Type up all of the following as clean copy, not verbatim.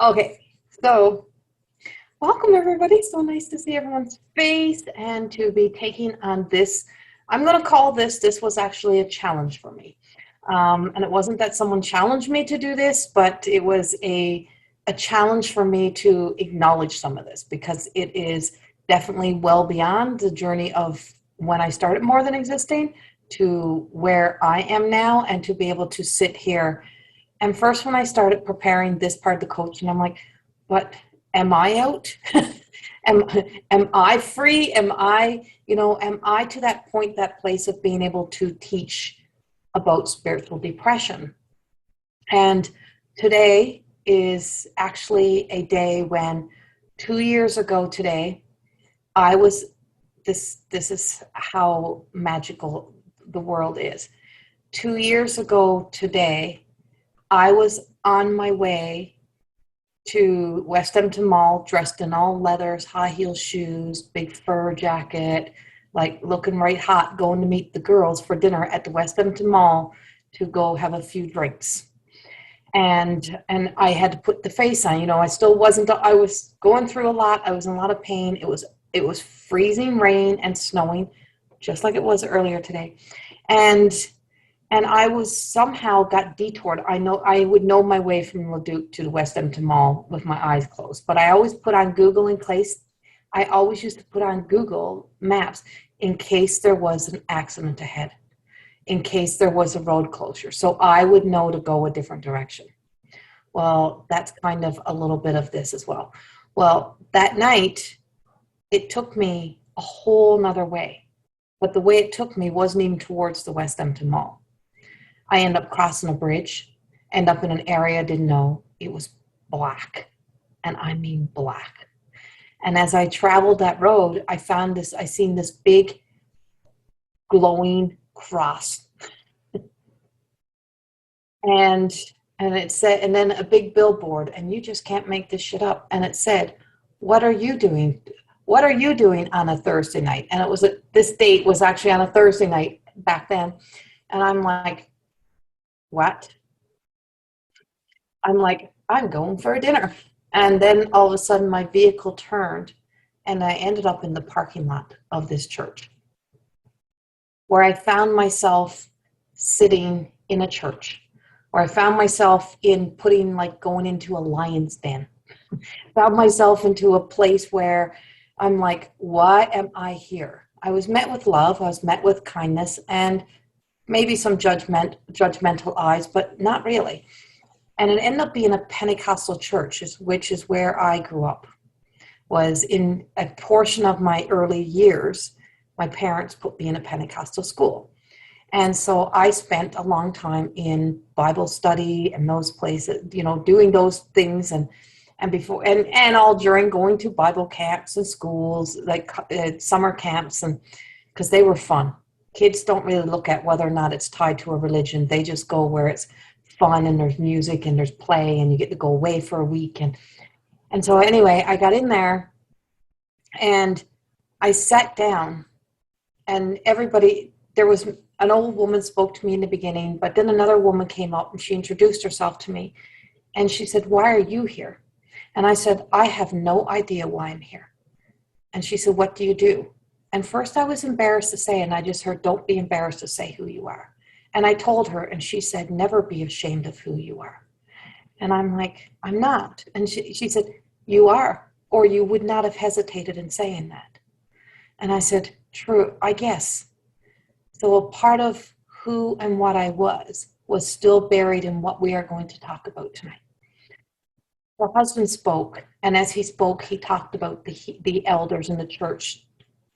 Okay, so welcome everybody. So nice to see everyone's face and to be taking on this. I'm going to call this was actually a challenge for me. And it wasn't that someone challenged me to do this, but it was a challenge for me to acknowledge some of this because it is definitely well beyond the journey of when I started More Than Existing to where I am now, and to be able to sit here. And first, when I started preparing this part of the coaching, I'm like, but am I out? am, am I free? Am I to that point, that place of being able to teach about spiritual depression? And today is actually a day when 2 years ago today, I was, this is how magical the world is. 2 years ago today, I was on my way to West Hampton Mall, dressed in all leathers, high heel shoes, big fur jacket, like looking right hot, going to meet the girls for dinner at the West Hampton Mall to go have a few drinks. And I had to put the face on. I still wasn't. I was going through a lot. I was in a lot of pain. It was freezing rain and snowing, just like it was earlier today, and I was somehow got detoured. I know I would know my way from Leduc to the West Hampton Mall with my eyes closed, but I always put on Google in case. I always used to put on Google Maps in case there was an accident ahead, in case there was a road closure, so I would know to go a different direction. Well, that's kind of a little bit of this as well. Well, that night, it took me a whole nother way, but the way it took me wasn't even towards the West Hampton Mall. I end up crossing a bridge, end up in an area I didn't know. It was black, and I mean black. And as I traveled that road, I seen this big glowing cross. And it said, and then a big billboard, and you just can't make this shit up. And it said, "What are you doing? What are you doing on a Thursday night?" And this date was actually on a Thursday night back then. And I'm like, what? I'm like, I'm going for a dinner. And then all of a sudden my vehicle turned and I ended up in the parking lot of this church, where I found myself sitting in a church, where I found myself going into a lion's den, found myself into a place where I'm like, why am I here? I was met with love. I was met with kindness and maybe some judgmental eyes, but not really. And it ended up being a Pentecostal church, which is where I grew up. Was in a portion of my early years, my parents put me in a Pentecostal school. And so I spent a long time in Bible study and those places, doing those things and before and all during going to Bible camps and schools, like summer camps, and because they were fun. Kids don't really look at whether or not it's tied to a religion. They just go where it's fun and there's music and there's play and you get to go away for a week. And so anyway, I got in there and I sat down, and there was an old woman spoke to me in the beginning, but then another woman came up and she introduced herself to me. And she said, "Why are you here?" And I said, "I have no idea why I'm here." And she said, "What do you do?" And first I was embarrassed to say, and I just heard, "Don't be embarrassed to say who you are." And I told her, and she said, "Never be ashamed of who you are." And I'm like, "I'm not." And she said, "You are, or you would not have hesitated in saying that." And I said, "True, I guess." So a part of who and what I was still buried in what we are going to talk about tonight. Her husband spoke, and as he spoke, he talked about the elders in the church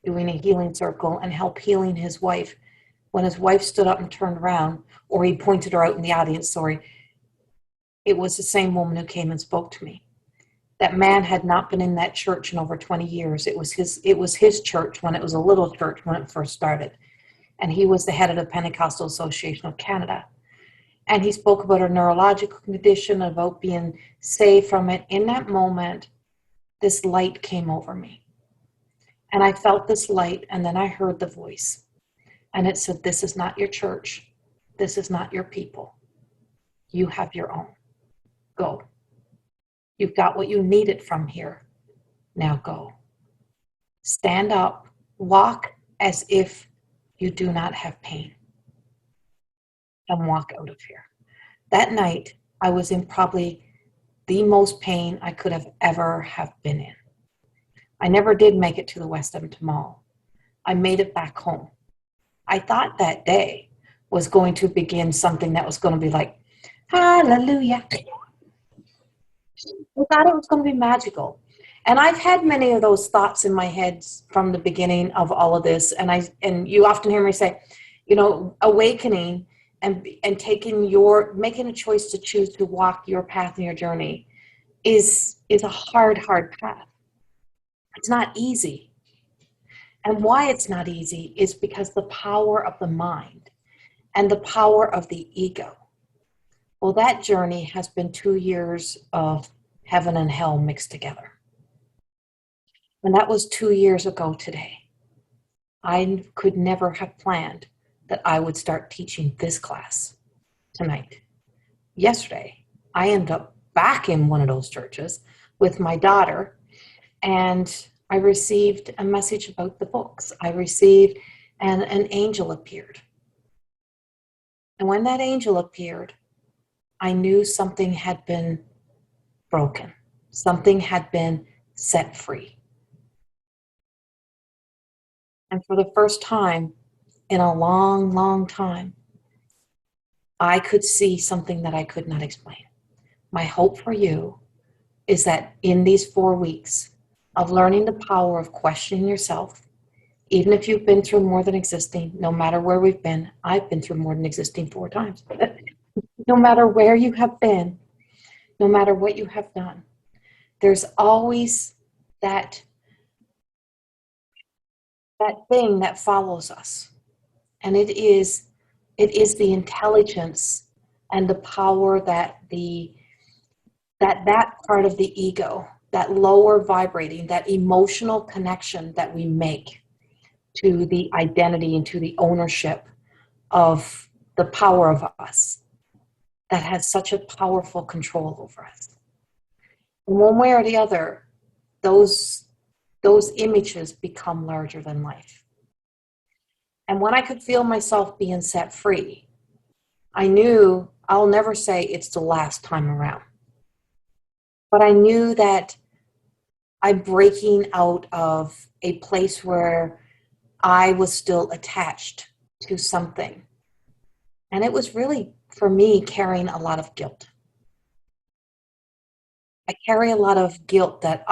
doing a healing circle and help healing his wife. When his wife stood up and turned around, or he pointed her out in the audience, sorry, it was the same woman who came and spoke to me. That man had not been in that church in over 20 years. It was his church when it was a little church when it first started. And he was the head of the Pentecostal Association of Canada. And he spoke about her neurological condition, about being saved from it. In that moment, this light came over me. And I felt this light, and then I heard the voice. And it said, "This is not your church. This is not your people. You have your own. Go." You've got what you needed from here. Now go. Stand up, walk as if you do not have pain, and walk out of here. That night, I was in probably the most pain I could have ever have been in. I never did make it to the West End Mall. I made it back home. I thought that day was going to begin something that was going to be like, hallelujah. I thought it was going to be magical. And I've had many of those thoughts in my head from the beginning of all of this. And you often hear me say, you know, awakening and making a choice to choose to walk your path and your journey is a hard path. It's not easy. And why it's not easy is because the power of the mind and the power of the ego. Well, that journey has been 2 years of heaven and hell mixed together. And that was 2 years ago today. I could never have planned that I would start teaching this class tonight. Yesterday, I ended up back in one of those churches with my daughter, and I received a message about the books. I received, and an angel appeared. And when that angel appeared, I knew something had been broken. Something had been set free. And for the first time in a long time, I could see something that I could not explain. My hope for you is that in these 4 weeks of learning the power of questioning yourself, even if you've been through more than existing, no matter where we've been, I've been through more than existing 4 times. No matter where you have been, no matter what you have done, there's always that thing that follows us. And it is the intelligence and the power that that part of the ego, that lower vibrating, that emotional connection that we make to the identity and to the ownership of the power of us, that has such a powerful control over us. And one way or the other, those images become larger than life. And when I could feel myself being set free, I knew I'll never say it's the last time around. But I knew that I'm breaking out of a place where I was still attached to something. And it was really, for me, carrying a lot of guilt. I carry a lot of guilt that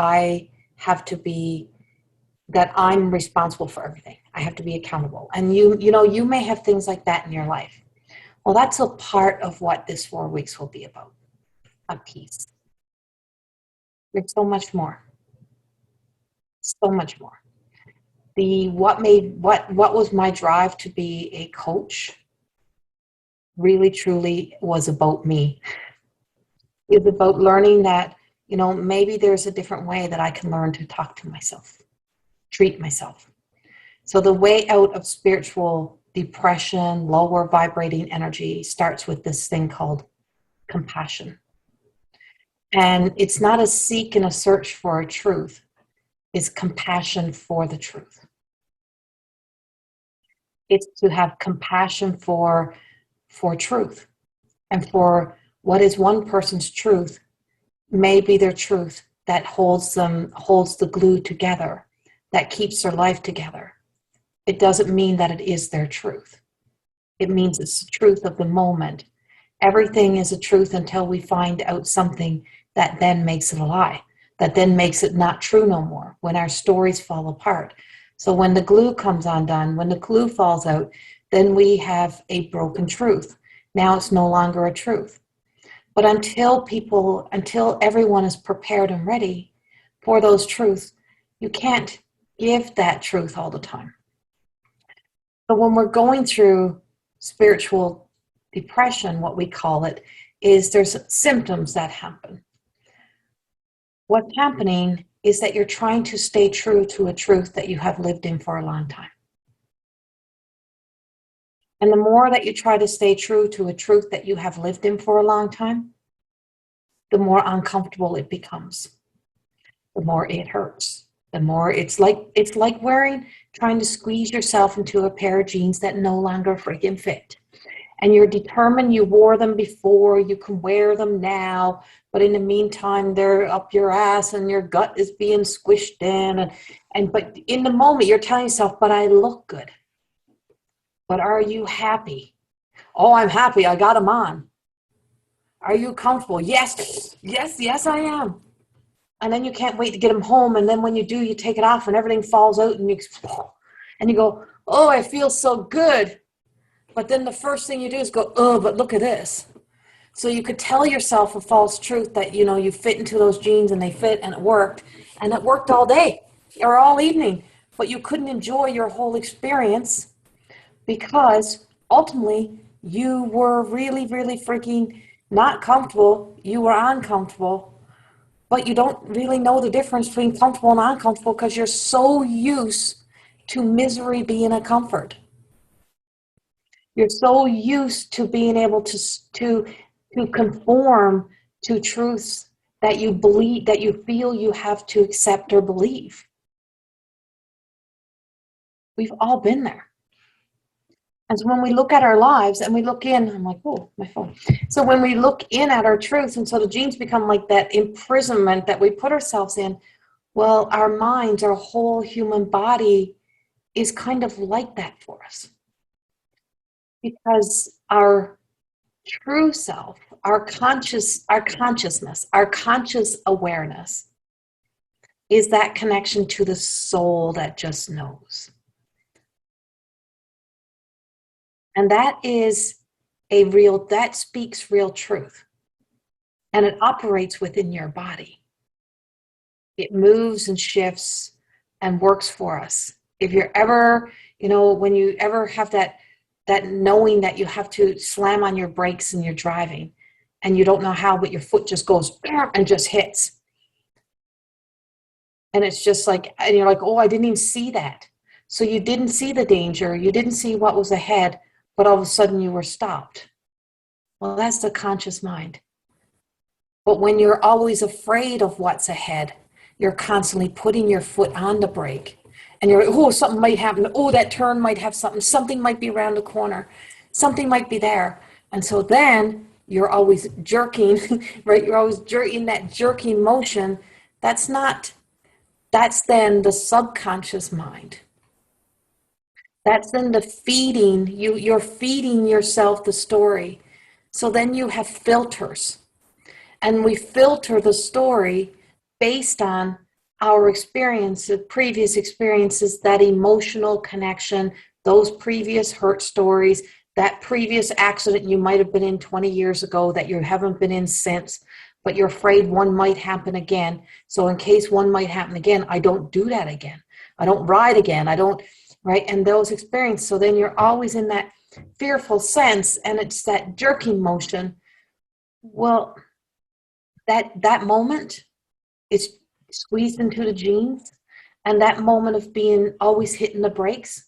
that I'm responsible for everything. I have to be accountable. And you may have things like that in your life. Well, that's a part of what this 4 weeks will be about. A piece. There's so much more. So much more. What was my drive to be a coach really truly was about me. It's about learning that, maybe there's a different way that I can learn to talk to myself, treat myself. So the way out of spiritual depression, lower vibrating energy starts with this thing called compassion. And it's not a seek and a search for a truth. It's compassion for the truth. It's to have compassion for truth, and for what is one person's truth may be their truth that holds the glue together, that keeps their life together. It doesn't mean that it is their truth. It means it's the truth of the moment. Everything is a truth until we find out something that then makes it a lie, that then makes it not true no more, when our stories fall apart. So when the glue comes undone, when the glue falls out, then we have a broken truth. Now it's no longer a truth. But until everyone is prepared and ready for those truths, you can't give that truth all the time. So when we're going through spiritual depression, what we call it, is there's symptoms that happen. What's happening is that you're trying to stay true to a truth that you have lived in for a long time. And the more that you try to stay true to a truth that you have lived in for a long time, the more uncomfortable it becomes, the more it hurts, the more it's like trying to squeeze yourself into a pair of jeans that no longer freaking fit. And you're determined you wore them before, you can wear them now, but in the meantime, they're up your ass and your gut is being squished in. But in the moment, you're telling yourself, but I look good. But are you happy? Oh, I'm happy. I got them on. Are you comfortable? Yes, yes, yes, I am. And then you can't wait to get them home. And then when you do, you take it off and everything falls out and you go, oh, I feel so good. But then the first thing you do is go, oh, but look at this. So you could tell yourself a false truth that, you know, you fit into those jeans and they fit and it worked. And it worked all day or all evening. But you couldn't enjoy your whole experience because ultimately you were really, really freaking not comfortable. You were uncomfortable. But you don't really know the difference between comfortable and uncomfortable because you're so used to misery being a comfort. You're so used to being able to conform to truths that you believe, that you feel you have to accept or believe. We've all been there. And so when we look at our lives and we look in, I'm like, oh, my phone. So when we look in at our truth, and so the genes become like that imprisonment that we put ourselves in, well, our minds, our whole human body is kind of like that for us. Because our true self, our consciousness, our conscious awareness is that connection to the soul that just knows. And that speaks real truth. And it operates within your body. It moves and shifts and works for us. If you're ever, when you ever have that knowing that you have to slam on your brakes and you're driving and you don't know how, but your foot just goes and just hits. And it's just like, and you're like, oh, I didn't even see that. So you didn't see the danger. You didn't see what was ahead, but all of a sudden you were stopped. Well, that's the conscious mind. But when you're always afraid of what's ahead, you're constantly putting your foot on the brake. And you're like, oh, something might happen. Oh, that turn might have something. Something might be around the corner. Something might be there. And so then you're always jerking, right? You're always jerking that jerking motion. That's then the subconscious mind. That's then the feeding. You're feeding yourself the story. So then you have filters. And we filter the story based on our experiences, previous experiences, that emotional connection, those previous hurt stories, that previous accident you might have been in 20 years ago that you haven't been in since, but you're afraid one might happen again. So in case one might happen again, I don't do that again. I don't ride again. I don't, right? And those experiences. So then you're always in that fearful sense, and it's that jerking motion. Well, that moment is squeezed into the genes, and that moment of being always hitting the brakes,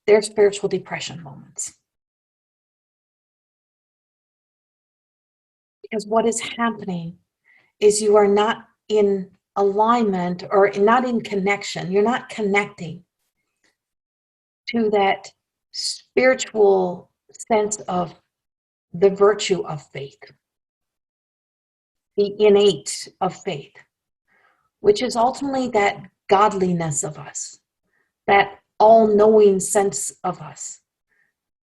they're spiritual depression moments. Because what is happening is you are not in alignment or not in connection. You're not connecting to that spiritual sense of the virtue of faith, the innate of faith, which is ultimately that godliness of us, that all-knowing sense of us.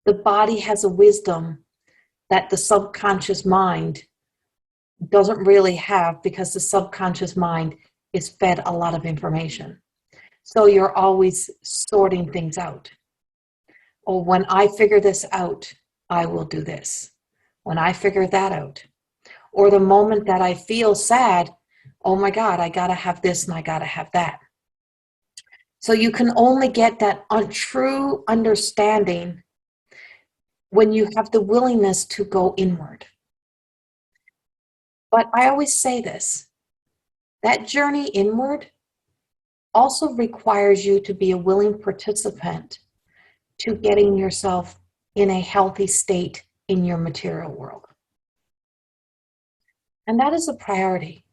The body has a wisdom that the subconscious mind doesn't really have, because the subconscious mind is fed a lot of information. So you're always sorting things out. Oh, when I figure this out, I will do this. When I figure that out. Or the moment that I feel sad, oh my God, I gotta have this and I gotta have that. So you can only get that true understanding when you have the willingness to go inward. But I always say this, that journey inward also requires you to be a willing participant to getting yourself in a healthy state in your material world. And that is a priority.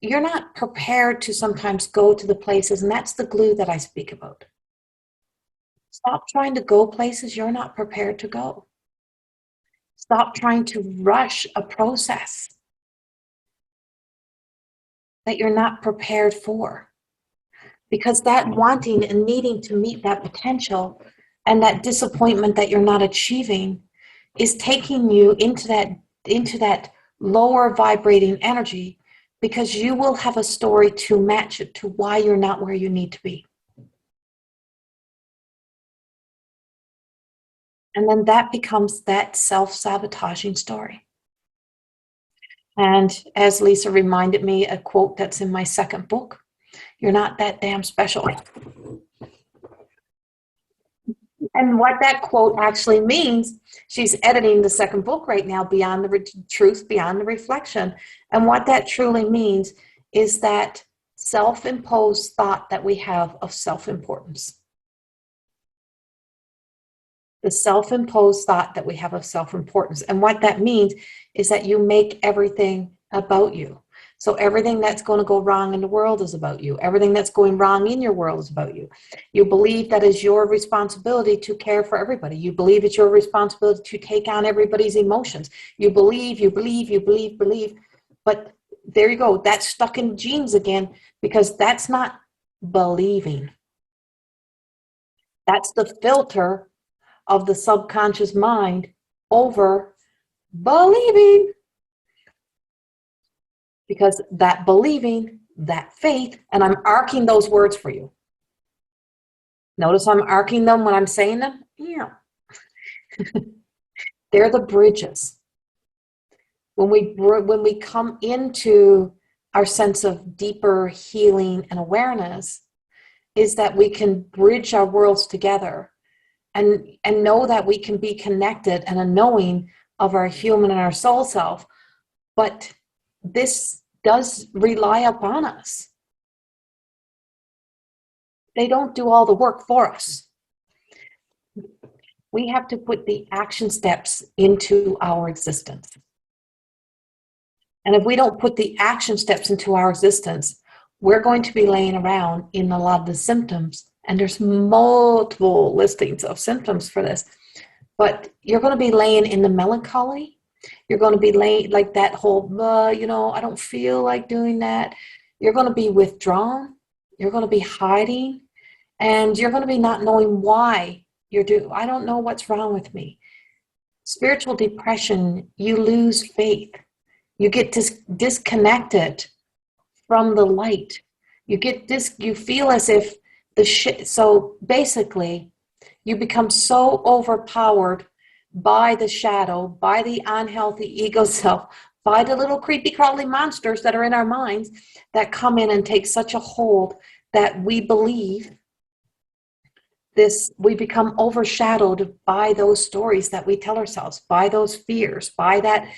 You're not prepared to sometimes go to the places, and that's the glue that I speak about. Stop trying to go places you're not prepared to go. Stop trying to rush a process that you're not prepared for. Because that wanting and needing to meet that potential and that disappointment that you're not achieving is taking you into that lower vibrating energy, because you will have a story to match it to why you're not where you need to be. And then that becomes that self-sabotaging story. And as Lisa reminded me, a quote that's in my second book, you're not that damn special. And what that quote actually means, she's editing the second book right now, Beyond the Truth, Beyond the Reflection. And what that truly means is that self-imposed thought that we have of self-importance. The self-imposed thought that we have of self-importance. And what that means is that you make everything about you. So everything that's going to go wrong in the world is about you. Everything that's going wrong in your world is about you. You believe that it's your responsibility to care for everybody. You believe it's your responsibility to take on everybody's emotions. You believe. But there you go. That's stuck in genes again, because that's not believing. That's the filter of the subconscious mind over believing. Because that believing, that faith, and I'm arcing those words for you. Notice I'm arcing them when I'm saying them? Yeah. They're the bridges. When we come into our sense of deeper healing and awareness, is that we can bridge our worlds together and know that we can be connected, and a knowing of our human and our soul self. But this does rely upon us. They don't do all the work for us. We have to put the action steps into our existence. And if we don't put the action steps into our existence, we're going to be laying around in a lot of the symptoms. And there's multiple listings of symptoms for this. But you're going to be laying in the melancholy. You're going to be laying like that whole, I don't feel like doing that. You're going to be withdrawn. You're going to be hiding. And you're going to be not knowing why you're doing. I don't know what's wrong with me. Spiritual depression, you lose faith. You get disconnected from the light. You feel as if so basically, you become so overpowered by the shadow, by the unhealthy ego self, by the little creepy crawly monsters that are in our minds that come in and take such a hold that we believe this. We become overshadowed by those stories that we tell ourselves, by those fears, by that,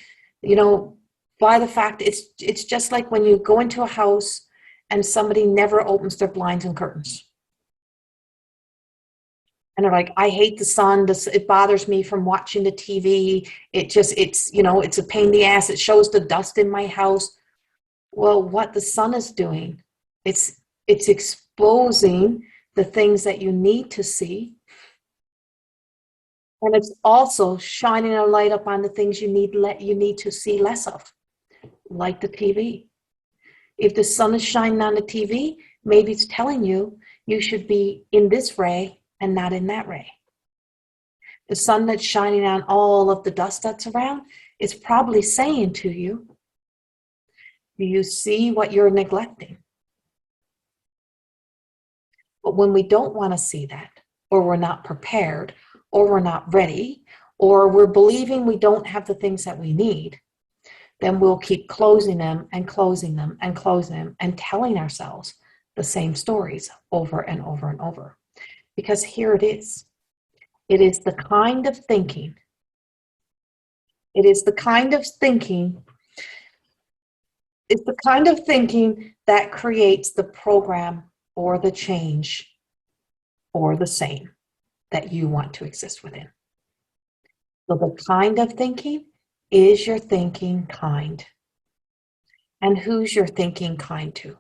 by the fact it's just like when you go into a house and somebody never opens their blinds and curtains. And they're like, I hate the sun. It bothers me from watching the TV. It's a pain in the ass. It shows the dust in my house. Well, what the sun is doing, it's exposing the things that you need to see. And it's also shining a light up on the things you need to see less of, like the TV. If the sun is shining on the TV, maybe it's telling you should be in this ray and not in that ray. The sun that's shining on all of the dust that's around is probably saying to you, do you see what you're neglecting? But when we don't want to see that, or we're not prepared, or we're not ready, or we're believing we don't have the things that we need, then we'll keep closing them and closing them and closing them and telling ourselves the same stories over and over and over. Because here it is. It is the kind of thinking. It is the kind of thinking. It's the kind of thinking that creates the program or the change or the same that you want to exist within. So the kind of thinking Is your thinking kind? And who's your thinking kind to?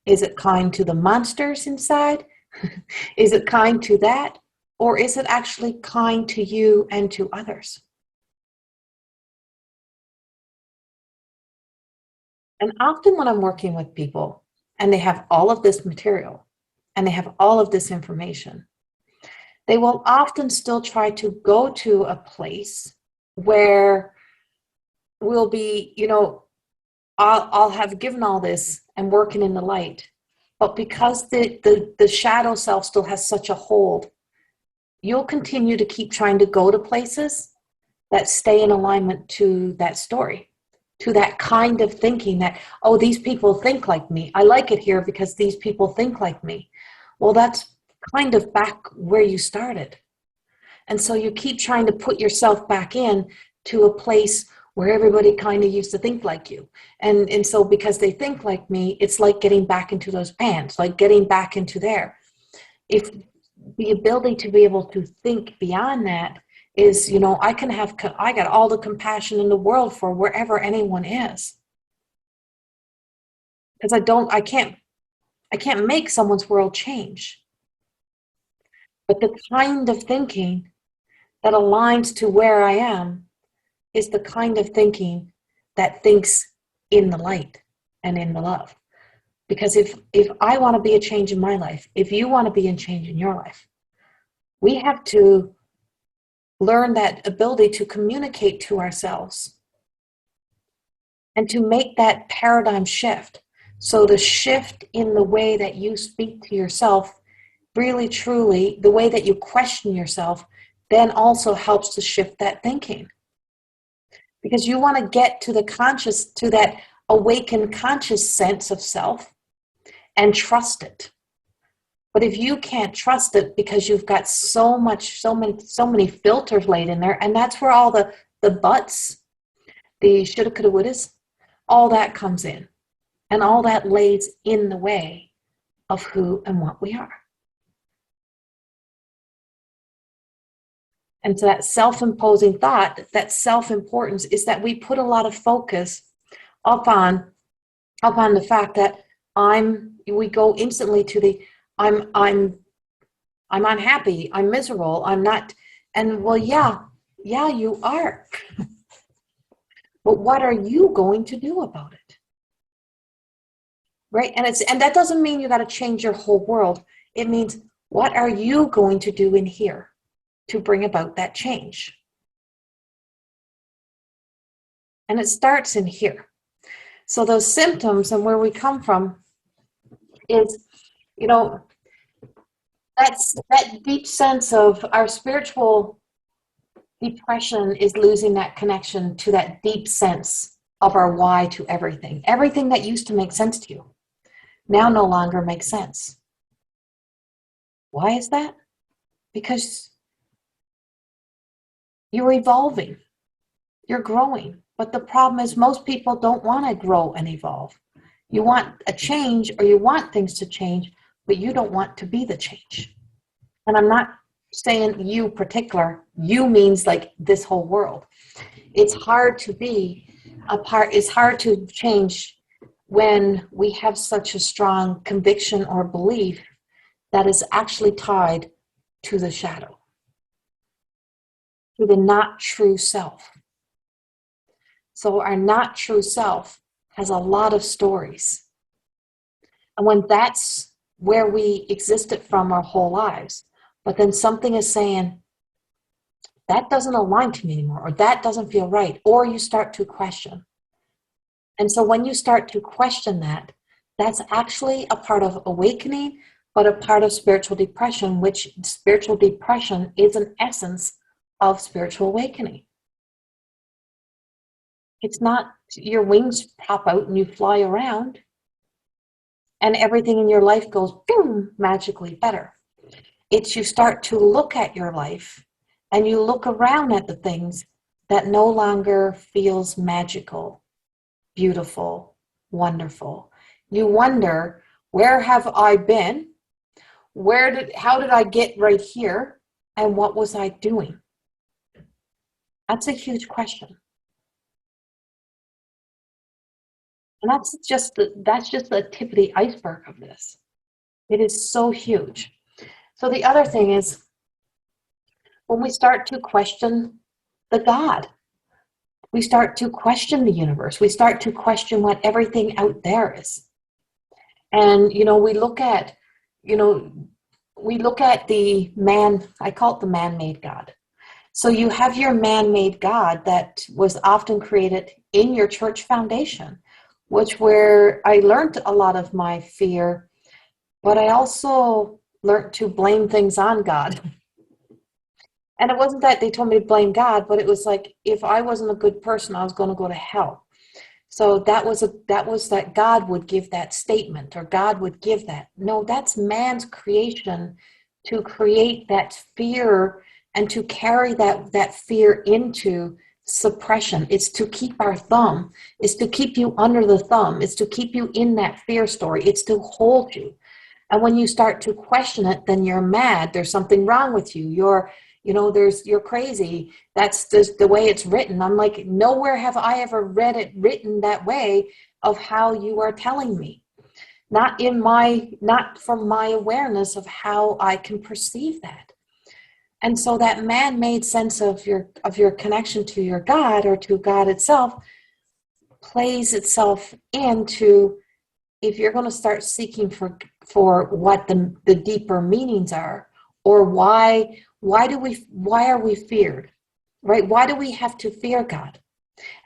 Is it kind to the monsters inside? Is it kind to that? Or is it actually kind to you and to others? And often when I'm working with people and they have all of this material and they have all of this information, they will often still try to go to a place where we'll be, I'll have given all this and working in the light. But because the shadow self still has such a hold, you'll continue to keep trying to go to places that stay in alignment to that story, to that kind of thinking that, oh, these people think like me. I like it here because these people think like me. Well, that's kind of back where you started. And so you keep trying to put yourself back in to a place where everybody kind of used to think like you. And so because they think like me, it's like getting back into those pants, like getting back into there. If the ability to be able to think beyond that is, I got all the compassion in the world for wherever anyone is. Because I can't make someone's world change. But the kind of thinking that aligns to where I am is the kind of thinking that thinks in the light and in the love. Because if I want to be a change in my life, if you want to be a change in your life, we have to learn that ability to communicate to ourselves and to make that paradigm shift. So the shift in the way that you speak to yourself, really truly, the way that you question yourself, then also helps to shift that thinking. Because you want to get to that awakened conscious sense of self and trust it. But if you can't trust it because you've got so many filters laid in there, and that's where all the buts, the shoulda, coulda, wouldas, all that comes in. And all that lays in the way of who and what we are. And so that self-imposing thought, that self-importance, is that we put a lot of focus upon the fact that we go instantly to the I'm unhappy, I'm miserable, I'm not, and well, yeah, you are. But what are you going to do about it? Right? And that doesn't mean you got to change your whole world. It means, what are you going to do in here to bring about that change? And it starts in here. So those symptoms and where we come from is, that's that deep sense of our spiritual depression is losing that connection to that deep sense of our why to everything. Everything that used to make sense to you now no longer makes sense. Why is that? Because you're evolving, you're growing. But the problem is most people don't want to grow and evolve. You want a change, or you want things to change, but you don't want to be the change. And I'm not saying you particular, you means like this whole world. It's hard to be a part, it's hard to change when we have such a strong conviction or belief that is actually tied to the shadow, to the not true self. So our not true self has a lot of stories. And when that's where we existed from our whole lives, but then something is saying, that doesn't align to me anymore, or that doesn't feel right, or you start to question. And so when you start to question that, that's actually a part of awakening, but a part of spiritual depression, which spiritual depression is an essence of spiritual awakening. It's not your wings pop out and you fly around and everything in your life goes boom, magically better. It's you start to look at your life and you look around at the things that no longer feels magical, beautiful, wonderful. You wonder, where have I been? How did I get right here? And what was I doing? That's a huge question. And that's just the tip of the iceberg of this. It is so huge. So the other thing is when we start to question the God, we start to question the universe, we start to question what everything out there is. And, we look at, the man, I call it the man-made God. So you have your man-made God that was often created in your church foundation, where I learned a lot of my fear, but I also learned to blame things on God. And it wasn't that they told me to blame God, but it was like, if I wasn't a good person, I was going to go to hell. So that was that God would give that statement, or God would give that. No, that's man's creation to create that fear and to carry that fear into suppression. It's to keep our thumb. It's to keep you under the thumb. It's to keep you in that fear story. It's to hold you. And when you start to question it, then you're mad. There's something wrong with you. You're crazy. That's just the way it's written. I'm like, nowhere have I ever read it written that way of how you are telling me. Not from my awareness of how I can perceive that. And so that man-made sense of your connection to your God, or to God itself, plays itself into, if you're going to start seeking for what the deeper meanings are, or why are we feared, right? Why do we have to fear God?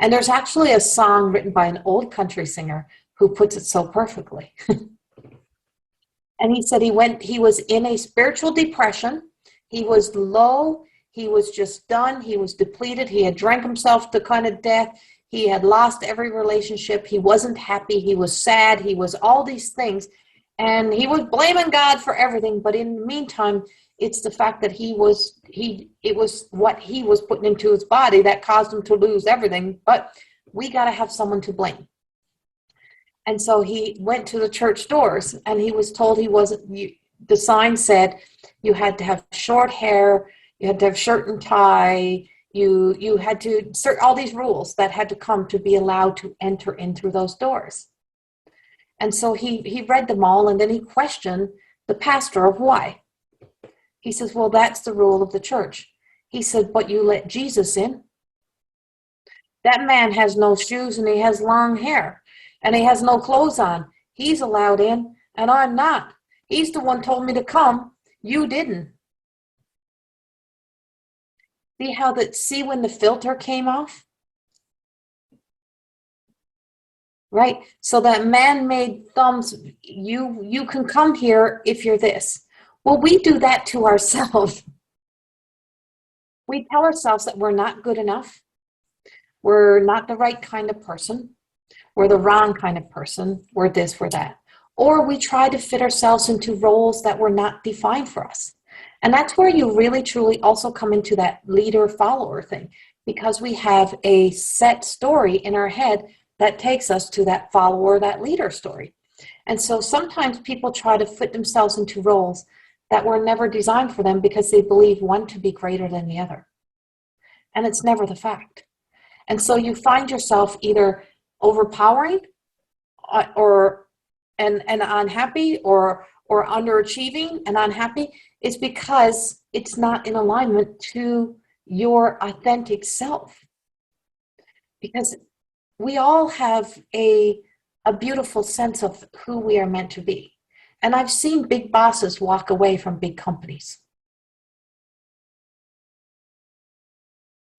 And there's actually a song written by an old country singer who puts it so perfectly. And he said he was in a spiritual depression. He was low. He was just done. He was depleted. He had drank himself to kind of death. He had lost every relationship. He wasn't happy. He was sad. He was all these things. And he was blaming God for everything. But in the meantime, it's the fact that it was what he was putting into his body that caused him to lose everything. But we got to have someone to blame. And so he went to the church doors, and he was told the sign said you had to have short hair, you had to have shirt and tie, you had to all these rules that had to come to be allowed to enter in through those doors. And so he read them all, and then he questioned the pastor of why. He says, well, that's the rule of the church. He said, but you let Jesus in. That man has no shoes, and he has long hair, and he has no clothes on. He's allowed in, and I'm not. He's the one told me to come. You didn't. See when the filter came off? Right? So that man-made thumbs, you can come here if you're this. Well, we do that to ourselves. We tell ourselves that we're not good enough. We're not the right kind of person. We're the wrong kind of person. We're this, we're that. Or we try to fit ourselves into roles that were not defined for us. And that's where you really, truly also come into that leader-follower thing, because we have a set story in our head that takes us to that follower, that leader story. And so sometimes people try to fit themselves into roles that were never designed for them because they believe one to be greater than the other. And it's never the fact. And so you find yourself either overpowering and unhappy, or underachieving and unhappy. Is because it's not in alignment to your authentic self. Because we all have a beautiful sense of who we are meant to be. And I've seen big bosses walk away from big companies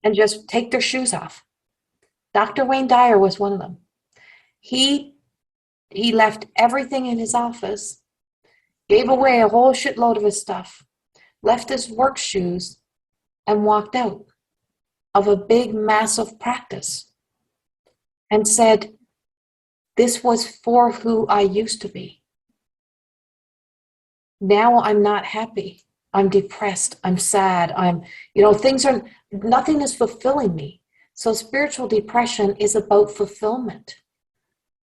and just take their shoes off. Dr. Wayne Dyer was one of them. He left everything in his office, gave away a whole shitload of his stuff, left his work shoes, and walked out of a big, massive practice and said, this was for who I used to be. Now I'm not happy. I'm depressed. I'm sad. Nothing is fulfilling me. So spiritual depression is about fulfillment.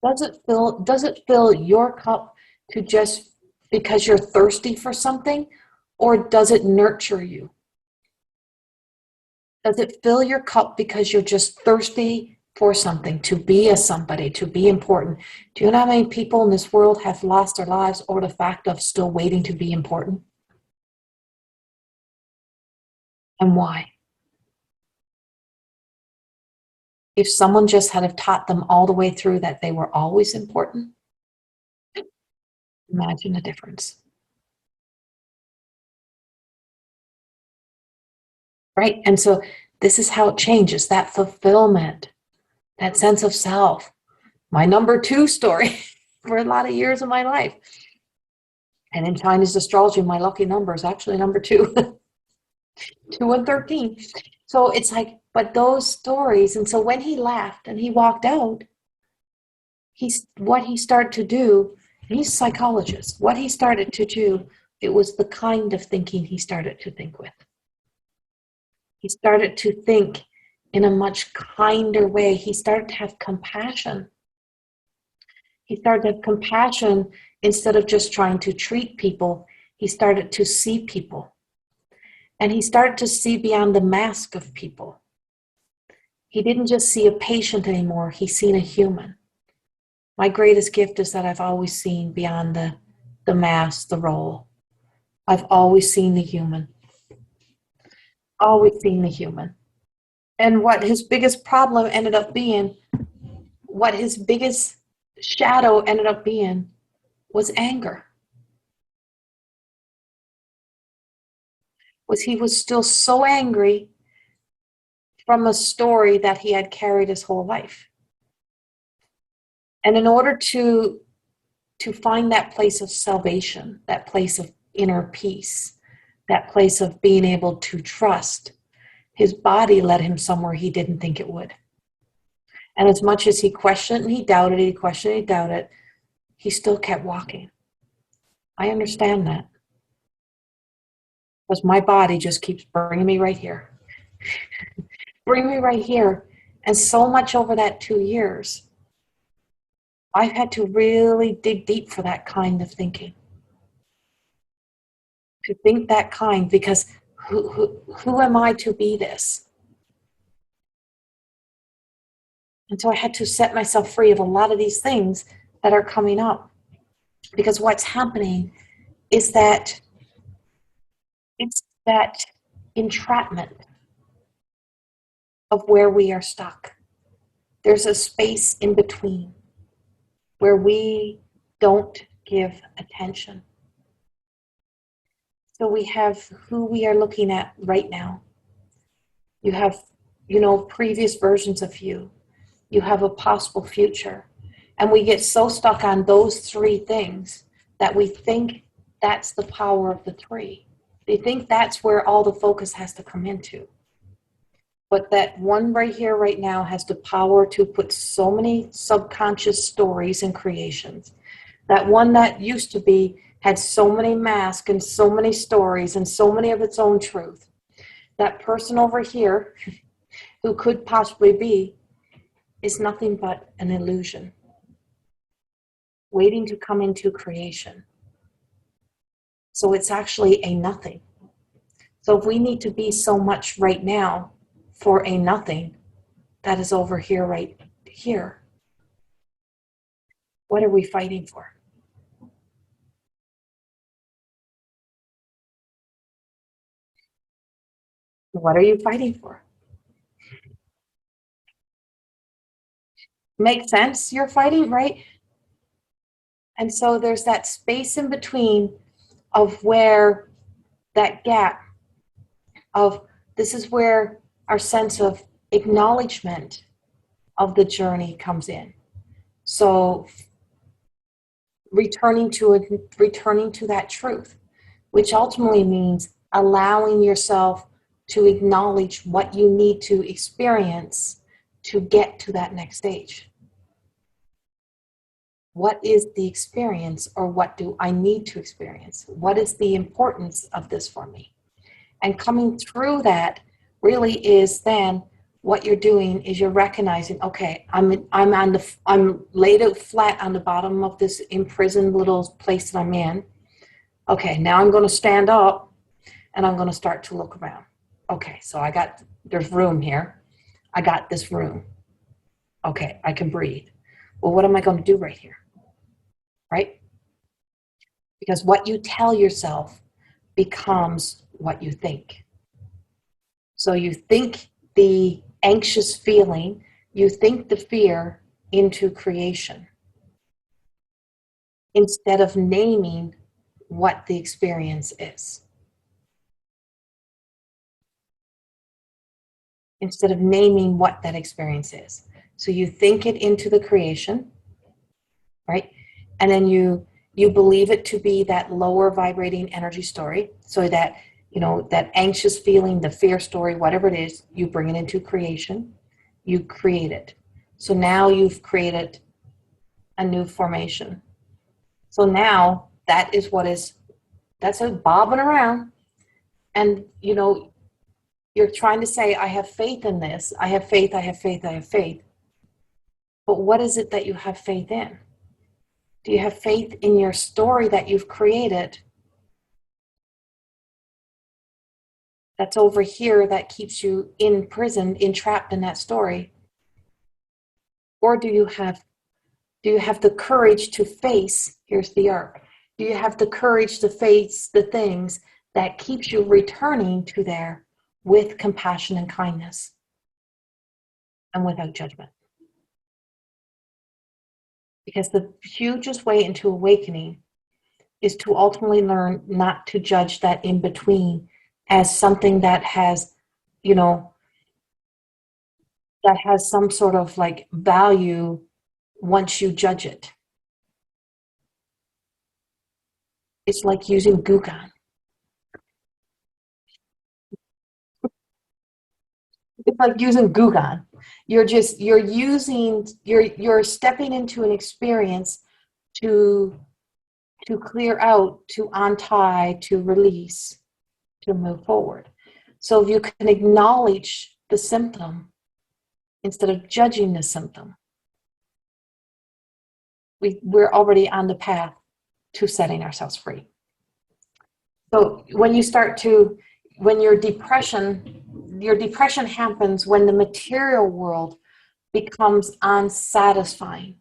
Does it fill your cup to just because you're thirsty for something, or does it nurture you? Does it fill your cup because you're just thirsty for something, to be a somebody, to be important. Do you know how many people in this world have lost their lives over the fact of still waiting to be important? And why? If someone just had have taught them all the way through that they were always important, imagine the difference. Right? And so this is how it changes, that fulfillment, that sense of self. My number 2 story for a lot of years of my life. And in Chinese astrology, my lucky number is actually number 2, 2 and 13. So it's like, but those stories, and so when he left and he walked out, what he started to do, he's a psychologist, what he started to do, it was the kind of thinking he started to think with. He started to think in a much kinder way. He started to have compassion. He started to have compassion instead of just trying to treat people. He started to see people. And he started to see beyond the mask of people. He didn't just see a patient anymore, he's seen a human. My greatest gift is that I've always seen beyond the mask, the role. I've always seen the human. Always seen the human. And what his biggest problem ended up being, what his biggest shadow ended up being, was anger. He was still so angry from a story that he had carried his whole life. And in order to find that place of salvation, that place of inner peace, that place of being able to trust, his body led him somewhere he didn't think it would. And as much as he questioned and he doubted, he questioned, he doubted, he still kept walking. I understand that. Because my body just keeps bringing me right here. Bring me right here. And so much over that 2 years, I've had to really dig deep for that kind of thinking. To think that kind, because who am I to be this? And so I had to set myself free of a lot of these things that are coming up. Because what's happening is that it's that entrapment of where we are stuck. There's a space in between where we don't give attention. So we have who we are looking at right now. You have, previous versions of you. You have a possible future. And we get so stuck on those 3 things that we think that's the power of the 3. They think that's where all the focus has to come into. But that one right here, right now, has the power to put so many subconscious stories and creations. That one that used to be had so many masks and so many stories and so many of its own truth. That person over here, who could possibly be, is nothing but an illusion, waiting to come into creation. So it's actually a nothing. So if we need to be so much right now for a nothing that is over here, right here, what are we fighting for? What are you fighting for? Make sense? You're fighting, right? And so there's that space in between of where that gap of this is where our sense of acknowledgement of the journey comes in. So returning to that truth, which ultimately means allowing yourself to acknowledge what you need to experience to get to that next stage. What is the experience, or what do I need to experience? What is the importance of this for me? And coming through that really is then what you're doing is you're recognizing, okay, I'm laid out flat on the bottom of this imprisoned little place that I'm in. Okay, now I'm going to stand up and I'm going to start to look around. Okay, so there's room here. I got this room. Okay, I can breathe. Well, what am I going to do right here? Right? Because what you tell yourself becomes what you think. So you think the anxious feeling, you think the fear into creation instead of naming what the experience is. Instead of naming what that experience is. So you think it into the creation, right? And then you believe it to be that lower vibrating energy story, so that that anxious feeling, the fear story, whatever it is, you bring it into creation, you create it. So now you've created a new formation. So now that's a bobbing around, and you're trying to say, I have faith in this, I have faith, I have faith, I have faith. But what is it that you have faith in? Do you have faith in your story that you've created that's over here that keeps you in prison, entrapped in that story? Or do you have the courage to face, here's the art, do you have the courage to face the things that keeps you returning to there with compassion and kindness and without judgment? Because the hugest way into awakening is to ultimately learn not to judge that in between as something that has, that has some sort of like value once you judge it. It's like using Guggen. It's like using Guggen. You're stepping into an experience to clear out, to untie, to release, to move forward. So if you can acknowledge the symptom instead of judging the symptom, we're already on the path to setting ourselves free. So when your depression happens when the material world becomes unsatisfying.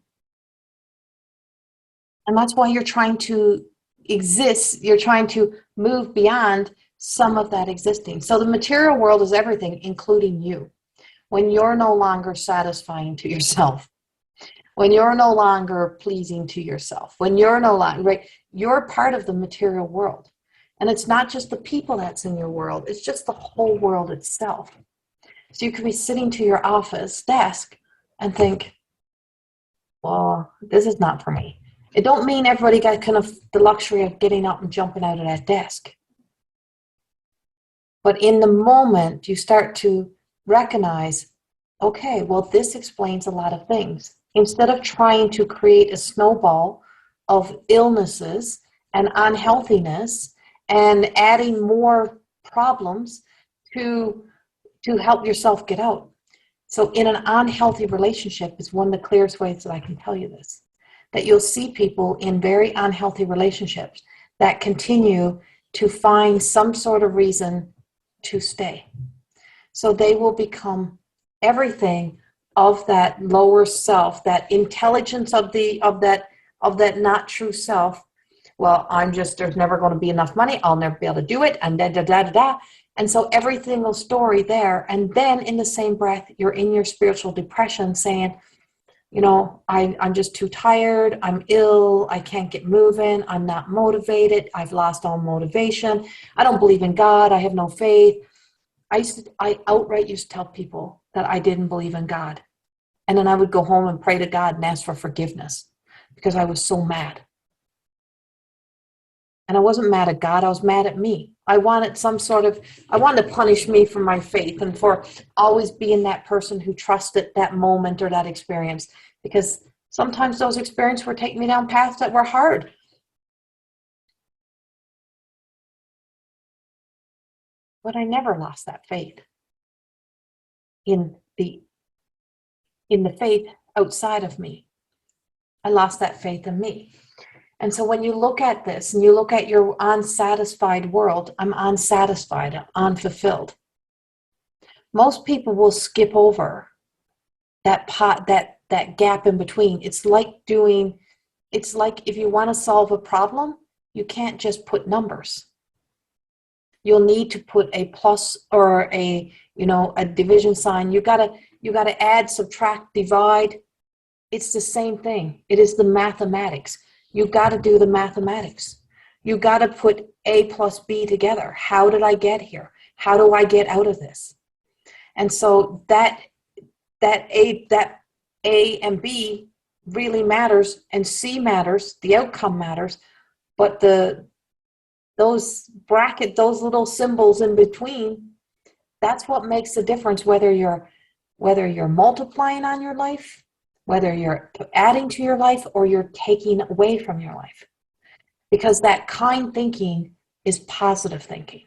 And that's why you're trying to exist, you're trying to move beyond some of that existing. So the material world is everything, including you. When you're no longer satisfying to yourself, when you're no longer pleasing to yourself, when you're no longer, right, you're part of the material world. And it's not just the people that's in your world, it's just the whole world itself. So you could be sitting to your office desk and think, well, this is not for me. It don't mean everybody got kind of the luxury of getting up and jumping out of that desk. But in the moment, you start to recognize, okay, well, this explains a lot of things. Instead of trying to create a snowball of illnesses and unhealthiness and adding more problems to help yourself get out. So in an unhealthy relationship is one of the clearest ways that I can tell you this, that you'll see people in very unhealthy relationships that continue to find some sort of reason to stay. So they will become everything of that lower self, that intelligence of that not true self. Well, there's never going to be enough money. I'll never be able to do it. And da, da, da, da, da. And so every single story there. And then in the same breath, you're in your spiritual depression saying, I'm just too tired. I'm ill. I can't get moving. I'm not motivated. I've lost all motivation. I don't believe in God. I have no faith. I outright used to tell people that I didn't believe in God. And then I would go home and pray to God and ask for forgiveness because I was so mad. And I wasn't mad at God. I was mad at me. I wanted to punish me for my faith and for always being that person who trusted that moment or that experience. Because sometimes those experiences were taking me down paths that were hard. But I never lost that faith in the faith outside of me. I lost that faith in me. And so when you look at this and you look at your unsatisfied world, I'm unsatisfied, I'm unfulfilled. Most people will skip over that gap in between. It's like if you want to solve a problem, you can't just put numbers. You'll need to put a plus or a division sign. You gotta add, subtract, divide. It's the same thing. It is the mathematics. You got to do the mathematics. You got to put A plus B together. How did I get here? How do I get out of this? And so that A and B really matters, and C matters. The outcome matters, but those little symbols in between, that's what makes the difference. Whether you're multiplying on your life, whether you're adding to your life, or you're taking away from your life. Because that kind thinking is positive thinking.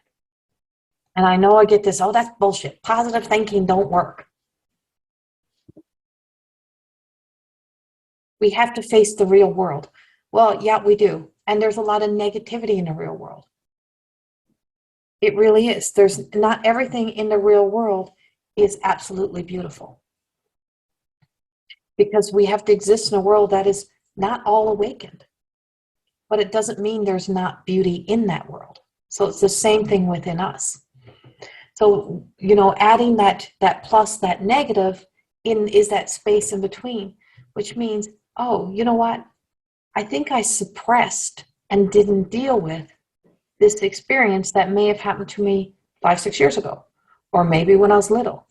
And I know I get this, oh, that's bullshit. Positive thinking don't work. We have to face the real world. Well, yeah, we do. And there's a lot of negativity in the real world. It really is. There's not everything in the real world is absolutely beautiful. Because we have to exist in a world that is not all awakened. But it doesn't mean there's not beauty in that world. So it's the same thing within us. So, adding that plus, that negative in is that space in between, which means, oh, you know what? I think I suppressed and didn't deal with this experience that may have happened to me 5-6 years ago, or maybe when I was little.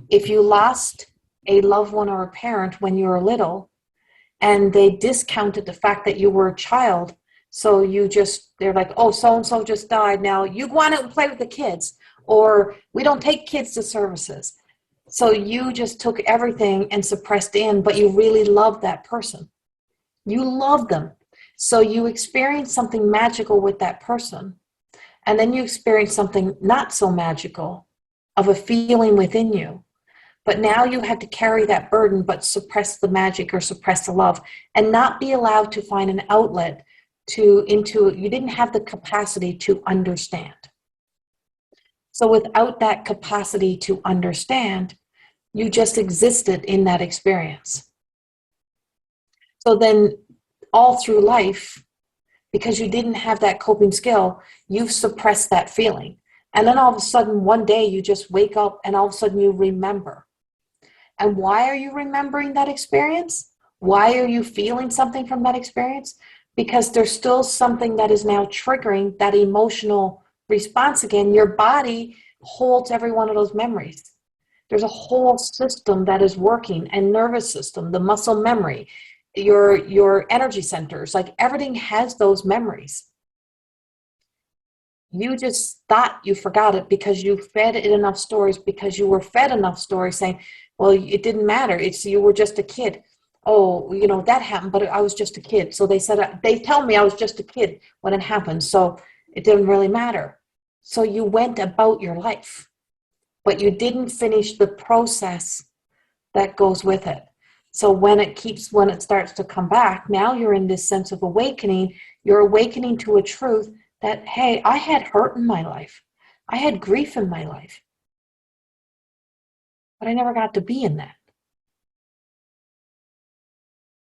If you lost a loved one or a parent when you were little, and they discounted the fact that you were a child, so they're like, oh, so-and-so just died, now you go on out and play with the kids, or we don't take kids to services. So you just took everything and suppressed in, but you really loved that person. You loved them. So you experienced something magical with that person, and then you experienced something not so magical of a feeling within you. But now you had to carry that burden, but suppress the magic or suppress the love, and not be allowed to find an outlet you didn't have the capacity to understand. So without that capacity to understand, you just existed in that experience. So then all through life, because you didn't have that coping skill, you've suppressed that feeling. And then all of a sudden, one day you just wake up and all of a sudden you remember. And why are you remembering that experience? Why are you feeling something from that experience? Because there's still something that is now triggering that emotional response again. Your body holds every one of those memories. There's a whole system that is working, and nervous system, the muscle memory, your energy centers, like everything has those memories. You just thought you forgot it because you fed it enough stories, because you were fed enough stories saying, well, it didn't matter. You were just a kid. Oh, that happened, but I was just a kid. So they tell me I was just a kid when it happened. So it didn't really matter. So you went about your life, but you didn't finish the process that goes with it. So when it starts to come back, now you're in this sense of awakening. You're awakening to a truth that, hey, I had hurt in my life. I had grief in my life. But I never got to be in that.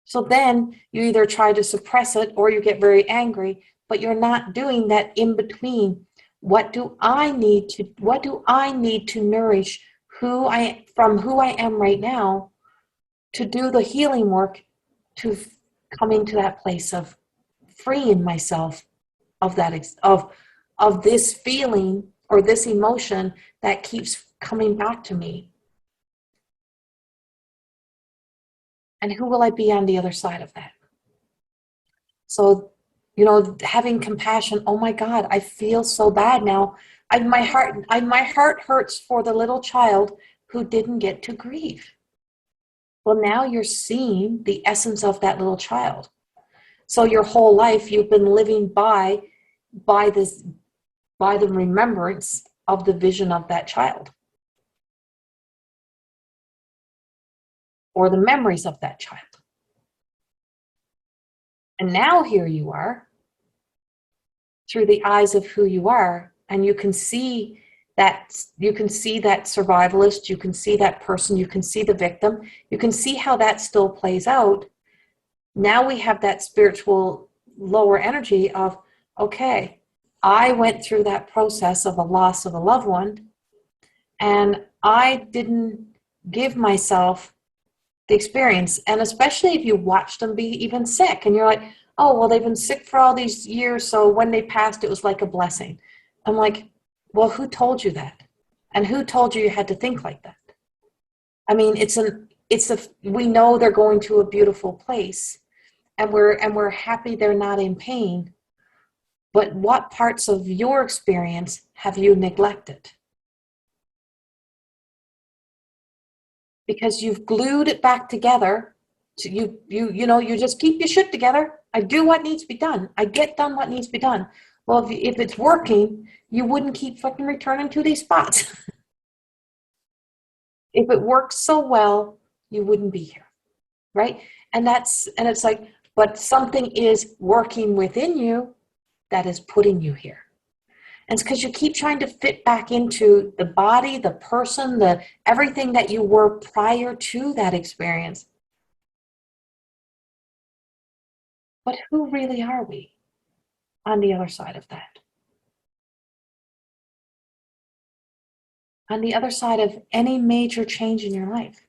So then you either try to suppress it or you get very angry, but you're not doing that in between. What do I need to nourish who I am right now, to do the healing work, to come into that place of freeing myself of this feeling or this emotion that keeps coming back to me. And who will I be on the other side of that? So, having compassion. Oh my God, I feel so bad now. My heart hurts for the little child who didn't get to grieve. Well, now you're seeing the essence of that little child. So your whole life you've been living by the remembrance of the vision of that child, or the memories of that child. And now here you are through the eyes of who you are, and you can see you can see that survivalist, you can see that person, you can see the victim, you can see how that still plays out. Now we have that spiritual lower energy of, okay, I went through that process of a loss of a loved one, and I didn't give myself the experience. And especially if you watch them be even sick and you're like, oh, well, they've been sick for all these years, so when they passed, it was like a blessing. I'm like, well, who told you that? And who told you you had to think like that? I mean, we know they're going to a beautiful place, and we're happy they're not in pain. But what parts of your experience have you neglected? Because you've glued it back together. So you just keep your shit together. I do what needs to be done. I get done what needs to be done. Well, if it's working, you wouldn't keep fucking returning to these spots. If it works so well, you wouldn't be here, right? And it's like, but something is working within you that is putting you here. And it's because you keep trying to fit back into the body, the person, the everything that you were prior to that experience. But who really are we on the other side of that? On the other side of any major change in your life.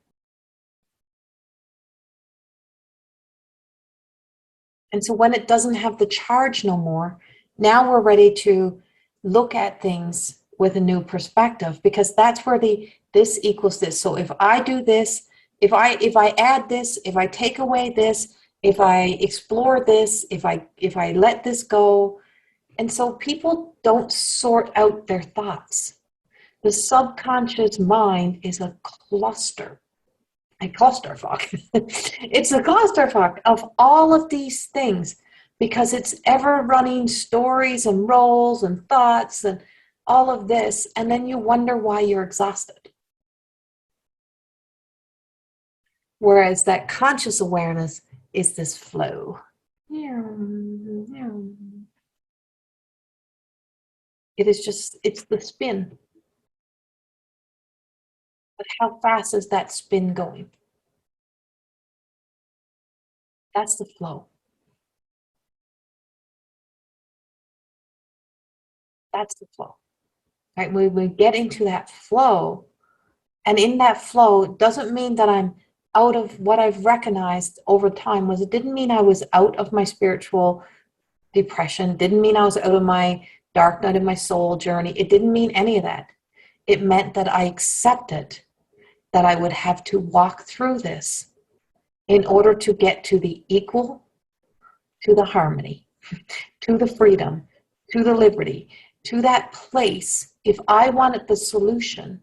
And so when it doesn't have the charge no more, now we're ready to look at things with a new perspective, because that's where this equals this. So if I do this, if I add this, if I take away this, if I explore this, if I let this go. And so people don't sort out their thoughts. The subconscious mind is a clusterfuck. It's a clusterfuck of all of these things, because it's ever running stories and roles and thoughts and all of this, and then you wonder why you're exhausted. Whereas that conscious awareness is this flow. It's the spin. But how fast is that spin going? That's the flow. That's the flow. Right? We get into that flow, and in that flow doesn't mean that I'm out of what I've recognized over time. It didn't mean I was out of my spiritual depression, didn't mean I was out of my dark night of my soul journey. It didn't mean any of that. It meant that I accepted that I would have to walk through this in order to get to the equal, to the harmony, to the freedom, to the liberty, to that place. If I wanted the solution,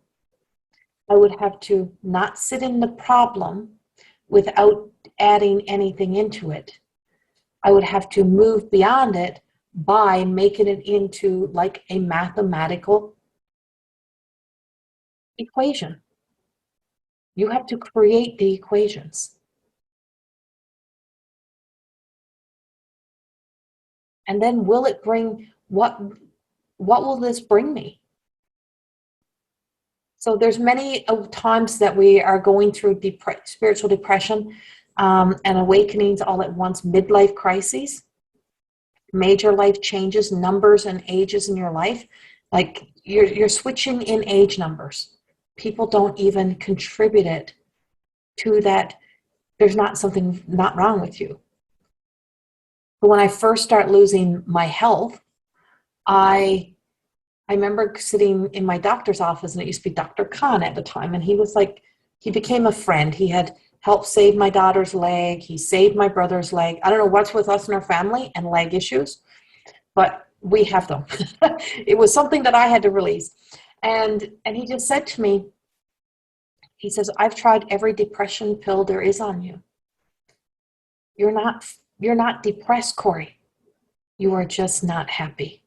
I would have to not sit in the problem without adding anything into it. I would have to move beyond it by making it into like a mathematical equation. You have to create the equations. And then will it bring, what will this bring me? So there's many times that we are going through spiritual depression and awakenings all at once, midlife crises, major life changes, numbers and ages in your life. Like you're switching in age numbers. People don't even contribute it to that. There's something not wrong with you. But when I first start losing my health, I remember sitting in my doctor's office, and it used to be Dr. Khan at the time, and he became a friend. He had helped save my daughter's leg. He saved my brother's leg. I don't know what's with us in our family and leg issues, but we have them. It was something that I had to release. And he just said to me, he says, I've tried every depression pill there is on you. You're not depressed, Corrie. You are just not happy.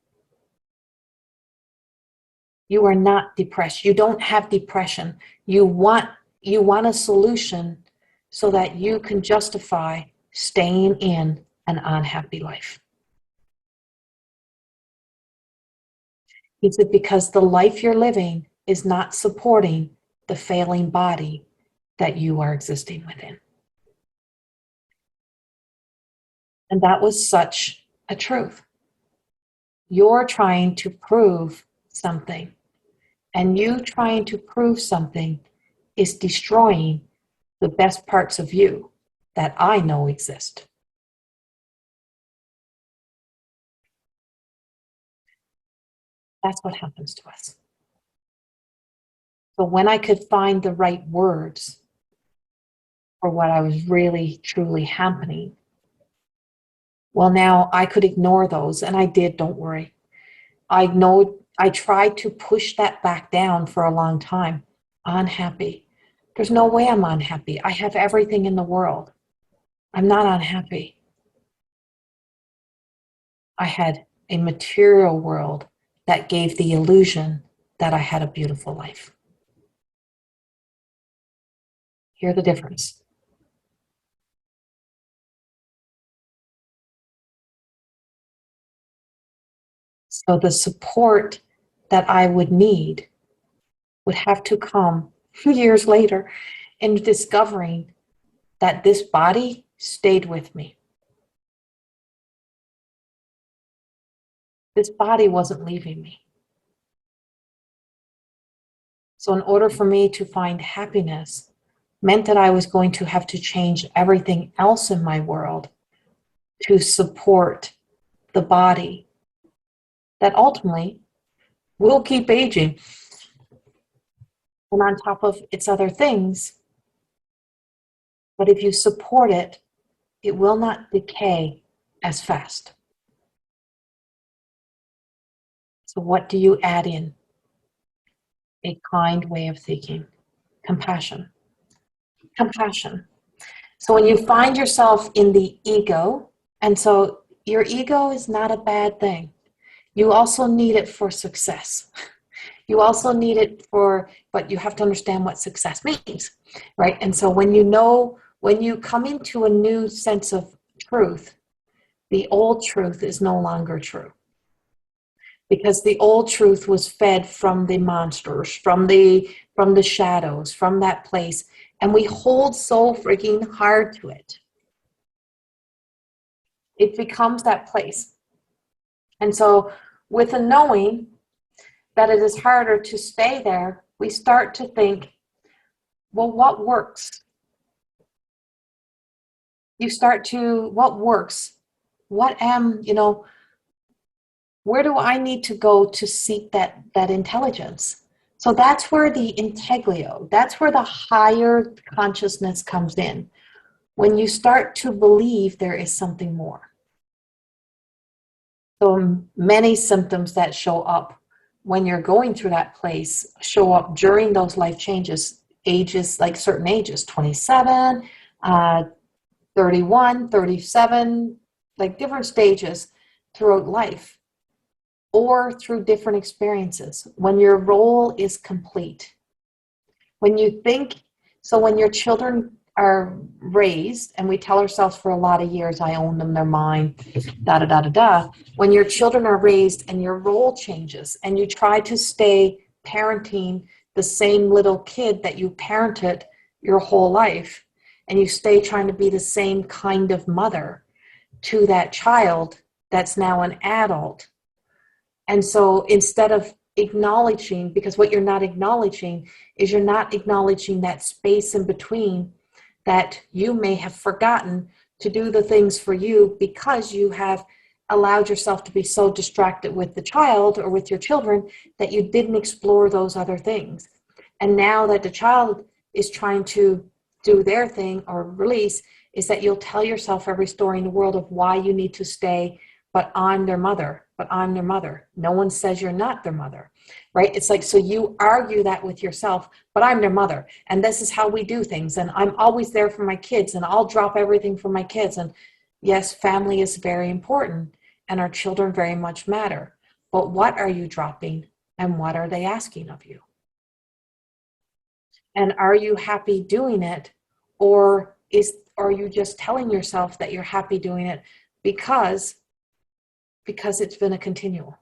You are not depressed. You don't have depression. You want a solution so that you can justify staying in an unhappy life. He said, because the life you're living is not supporting the failing body that you are existing within. And that was such a truth. You're trying to prove something, and you trying to prove something is destroying the best parts of you that I know exist. That's what happens to us. So when I could find the right words for what I was really, truly happening, well, now I could ignore those, and I did, don't worry. I know I tried to push that back down for a long time. Unhappy. There's no way I'm unhappy. I have everything in the world. I'm not unhappy. I had a material world that gave the illusion that I had a beautiful life. Hear the difference. So the support that I would need would have to come years later in discovering that this body stayed with me. This body wasn't leaving me. So in order for me to find happiness meant that I was going to have to change everything else in my world to support the body that ultimately will keep aging. And on top of its other things, but if you support it, it will not decay as fast. So what do you add in? A kind way of thinking, compassion. Compassion. So when you find yourself in the ego, and so your ego is not a bad thing. You also need it for success. You also need it for, but you have to understand what success means, right? And so when you come into a new sense of truth, the old truth is no longer true. Because the old truth was fed from the monsters, from the shadows, from that place, and we hold so freaking hard to it. It becomes that place. And so with a knowing that it is harder to stay there, we start to think, well, what works? You start to, what works? Where do I need to go to seek that intelligence? So that's where the integlio, that's where the higher consciousness comes in. When you start to believe there is something more. So many symptoms that show up when you're going through that place show up during those life changes, ages, like certain ages, 27, 31, 37, like different stages throughout life, or through different experiences. When your role is complete, when you think, so when your children are raised, and we tell ourselves for a lot of years, I own them, they're mine, da da da da da. When your children are raised and your role changes, and you try to stay parenting the same little kid that you parented your whole life, and you stay trying to be the same kind of mother to that child that's now an adult. And so instead of acknowledging, because what you're not acknowledging is you're not acknowledging that space in between that you may have forgotten to do the things for you because you have allowed yourself to be so distracted with the child or with your children that you didn't explore those other things. And now that the child is trying to do their thing or release, is that you'll tell yourself every story in the world of why you need to stay, but I'm their mother, but I'm their mother. No one says you're not their mother, right? It's like, so you argue that with yourself, but I'm their mother. And this is how we do things. And I'm always there for my kids, and I'll drop everything for my kids. And yes, family is very important, and our children very much matter. But what are you dropping, and what are they asking of you? And are you happy doing it? Or are you just telling yourself that you're happy doing it because it's been a continual?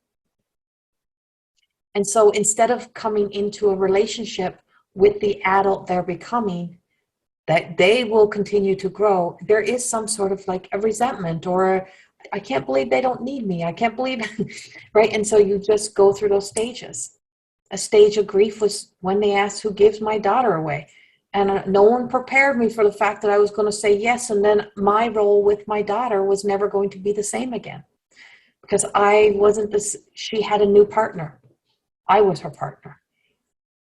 And so instead of coming into a relationship with the adult they're becoming, that they will continue to grow, there is some sort of like a resentment, or I can't believe they don't need me. I can't believe, right? And so you just go through those stages. A stage of grief was when they asked, who gives my daughter away? And no one prepared me for the fact that I was going to say yes. And then my role with my daughter was never going to be the same again, because I wasn't this, she had a new partner. I was her partner.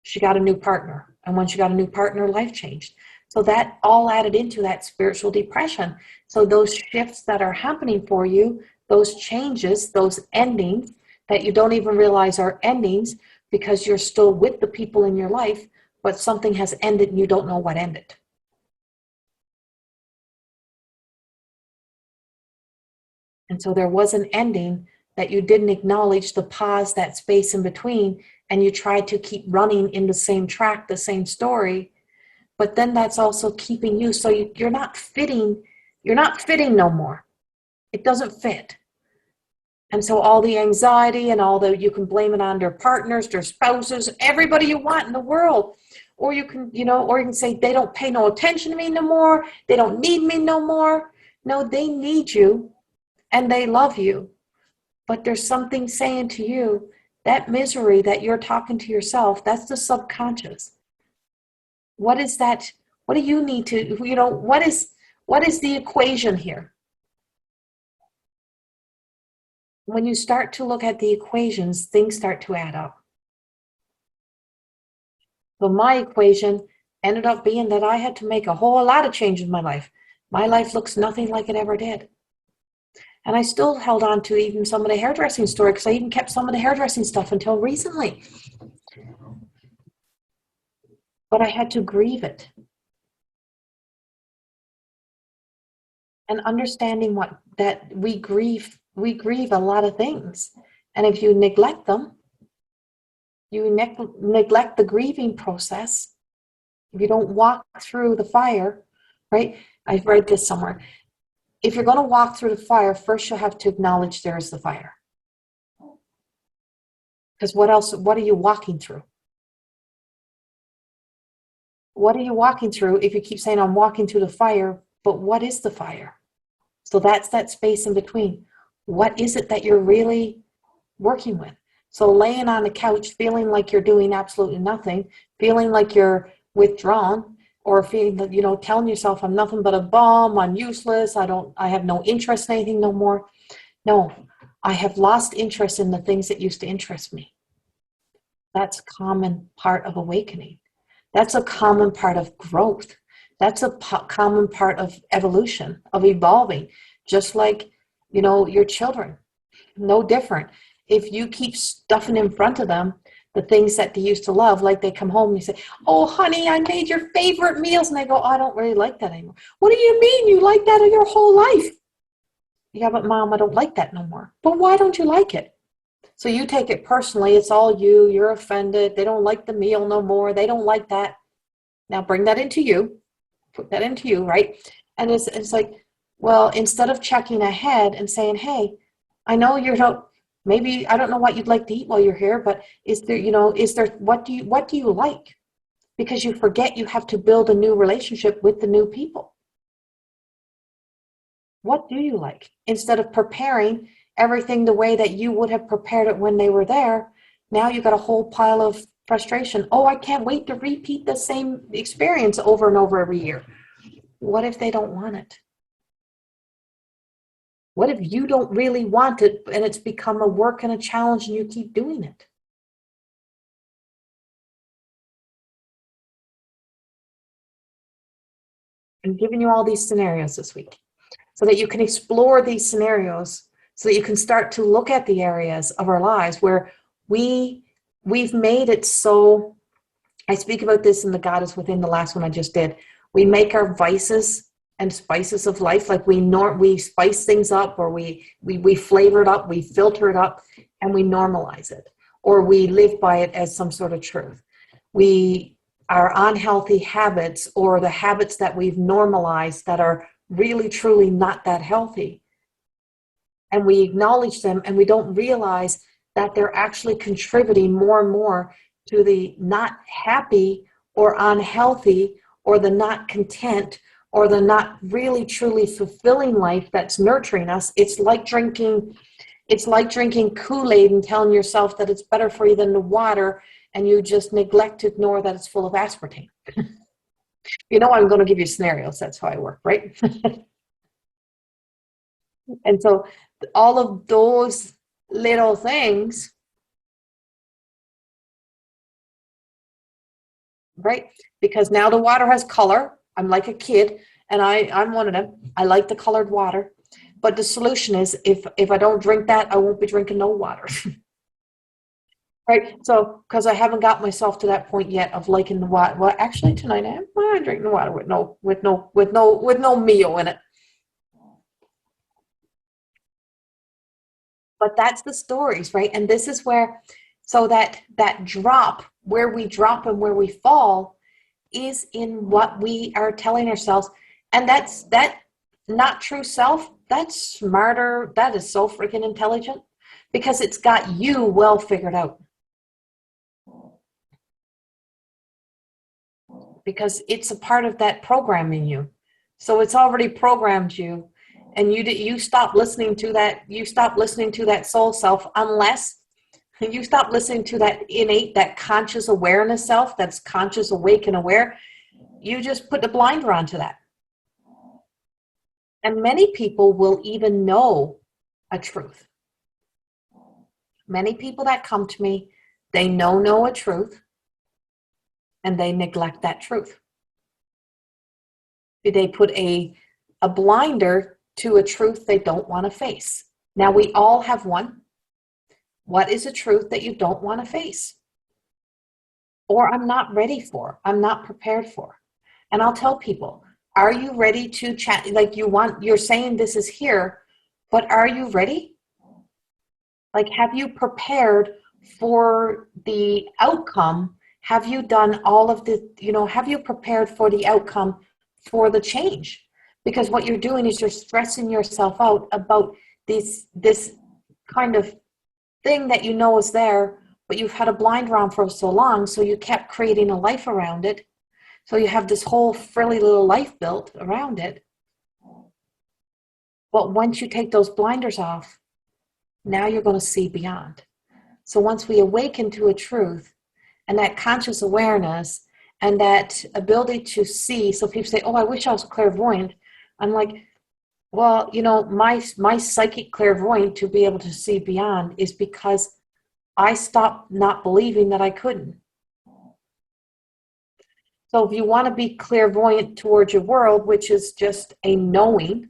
She got a new partner. And when she got a new partner, life changed. So that all added into that spiritual depression. So those shifts that are happening for you, those changes, those endings that you don't even realize are endings because you're still with the people in your life, but something has ended and you don't know what ended. And so there was an ending that you didn't acknowledge, the pause, that space in between, and you tried to keep running in the same track, the same story. But then that's also keeping you, so you're not fitting no more. It doesn't fit. And so all the anxiety and all the, you can blame it on their partners, their spouses, everybody you want in the world. Or you can, or you can say, they don't pay no attention to me no more. They don't need me no more. No, they need you and they love you. But there's something saying to you, that misery that you're talking to yourself, that's the subconscious. What is that? What do you need to, what is the equation here? When you start to look at the equations, things start to add up. So my equation ended up being that I had to make a whole lot of changes in my life. My life looks nothing like it ever did. And I still held on to even some of the hairdressing story, because I even kept some of the hairdressing stuff until recently. But I had to grieve it. And understanding that we grieve a lot of things. And if you neglect them, you neglect the grieving process. If you don't walk through the fire, right? I've read this somewhere. If you're going to walk through the fire, first you have to acknowledge there is the fire. Because what are you walking through? What are you walking through if you keep saying, I'm walking through the fire, but what is the fire? So that's that space in between. What is it that you're really working with? So laying on the couch, feeling like you're doing absolutely nothing, feeling like you're withdrawn, or feeling that, telling yourself, I'm nothing but a bum, I'm useless, I have no interest in anything no more. No, I have lost interest in the things that used to interest me. That's a common part of awakening. That's a common part of growth. That's a common part of evolution, of evolving, just like, your children, no different. If you keep stuffing in front of them the things that they used to love, like they come home and you say, oh, honey, I made your favorite meals. And they go, oh, I don't really like that anymore. What do you mean? You like that your whole life? Yeah, but Mom, I don't like that no more. But why don't you like it? So you take it personally. It's all you. You're offended. They don't like the meal no more. They don't like that. Now bring that into you. Put that into you, right? And it's like, well, instead of checking ahead and saying, hey, I know maybe I don't know what you'd like to eat while you're here, but what do you like? Because you forget you have to build a new relationship with the new people. What do you like? Instead of preparing everything the way that you would have prepared it when they were there, now you've got a whole pile of frustration. Oh, I can't wait to repeat the same experience over and over every year. What if they don't want it? What if you don't really want it and it's become a work and a challenge and you keep doing it? I'm giving you all these scenarios this week so that you can explore these scenarios, so that you can start to look at the areas of our lives where we've made it so. I speak about this in The God is Within, the last one I just did. We make our vices and spices of life, like we spice things up, or we flavor it up, we filter it up, and we normalize it, or we live by it as some sort of truth. Our unhealthy habits, or the habits that we've normalized that are really truly not that healthy, and we acknowledge them, and we don't realize that they're actually contributing more and more to the not happy or unhealthy or the not content or the not really truly fulfilling life that's nurturing us. It's like drinking Kool-Aid and telling yourself that it's better for you than the water, and you just neglect to ignore that it's full of aspartame. You know, I'm going to give you scenarios. That's how I work, right? And so all of those little things, right? Because now the water has color. I'm like a kid, and I'm one of them. I like the colored water. But the solution is if I don't drink that, I won't be drinking no water. Right? So, because I haven't got myself to that point yet of liking the water. Well, actually tonight I'm drinking the water with no meal in it. But that's the stories, right? And this is where, so that drop, where we drop and where we fall, is in what we are telling ourselves. And that not true self, that's smarter, that is so freaking intelligent, because it's got you well figured out. Because it's a part of that programming you. So it's already programmed you, and you stop listening to that soul self, unless you stop listening to that innate, that conscious awareness self, that's conscious, awake, and aware. You just put the blinder onto that. And many people will even know a truth. Many people that come to me, they know a truth, and they neglect that truth. They put a blinder to a truth they don't want to face. Now, we all have one. What is a truth that you don't want to face? Or I'm not ready for, I'm not prepared for. And I'll tell people, are you ready to chat? Like you're saying this is here, but are you ready? Like, have you prepared for the outcome? Have you done all of the, have you prepared for the outcome for the change? Because what you're doing is you're stressing yourself out about this kind of thing that you know is there, but you've had a blinder on for so long, so you kept creating a life around it. So you have this whole frilly little life built around it. But once you take those blinders off, now you're going to see beyond. So once we awaken to a truth and that conscious awareness and that ability to see, so people say, oh, I wish I was clairvoyant. I'm like, well, my psychic clairvoyant to be able to see beyond is because I stopped not believing that I couldn't. So if you want to be clairvoyant towards your world, which is just a knowing,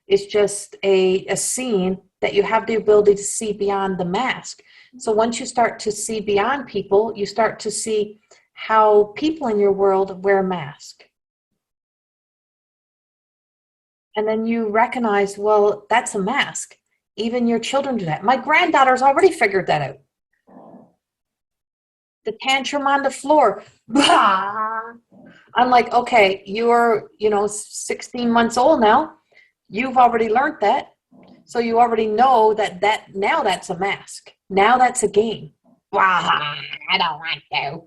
it's just a seeing that you have the ability to see beyond the mask. So once you start to see beyond people, you start to see how people in your world wear a mask. And then you recognize, well, that's a mask. Even your children do that. My granddaughter's already figured that out. The tantrum on the floor. I'm like, okay, you're, 16 months old now. You've already learned that. So you already know that now that's a mask. Now that's a game. I don't want to.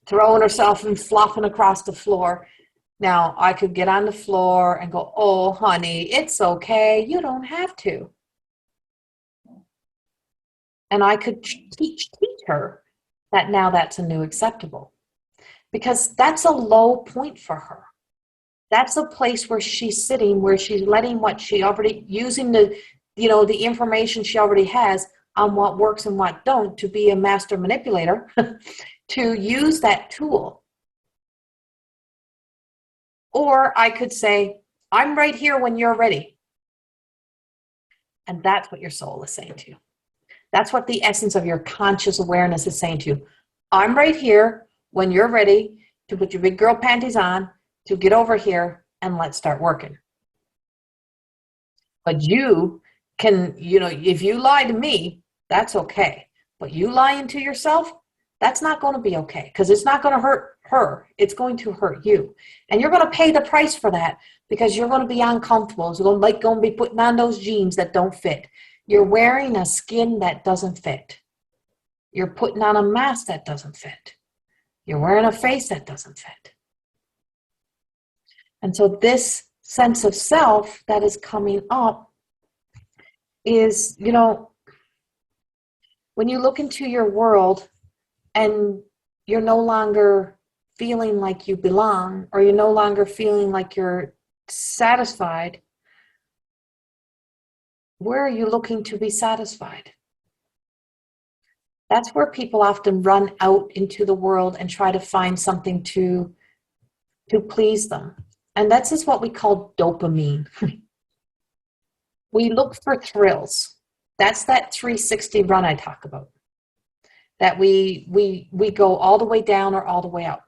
Throwing herself and flopping across the floor. Now, I could get on the floor and go, oh, honey, it's okay. You don't have to. And I could teach her that now that's a new acceptable. Because that's a low point for her. That's a place where she's sitting, where she's letting what she already, using the information she already has on what works and what don't to be a master manipulator, to use that tool. Or I could say, I'm right here when you're ready. And that's what your soul is saying to you. That's what the essence of your conscious awareness is saying to you. I'm right here when you're ready to put your big girl panties on, to get over here and let's start working. But you can, if you lie to me, that's okay. But you lying to yourself, that's not going to be okay, because it's not going to hurt her. It's going to hurt you. And you're going to pay the price for that, because you're going to be uncomfortable. It's going to be putting on those jeans that don't fit. You're wearing a skin that doesn't fit. You're putting on a mask that doesn't fit. You're wearing a face that doesn't fit. And so this sense of self that is coming up is, you know, when you look into your world and you're no longer feeling like you belong, or you're no longer feeling like you're satisfied, where are you looking to be satisfied? That's where people often run out into the world and try to find something to please them. And that's just what we call dopamine. We look for thrills. That's that 360 run I talk about. That we go all the way down or all the way up.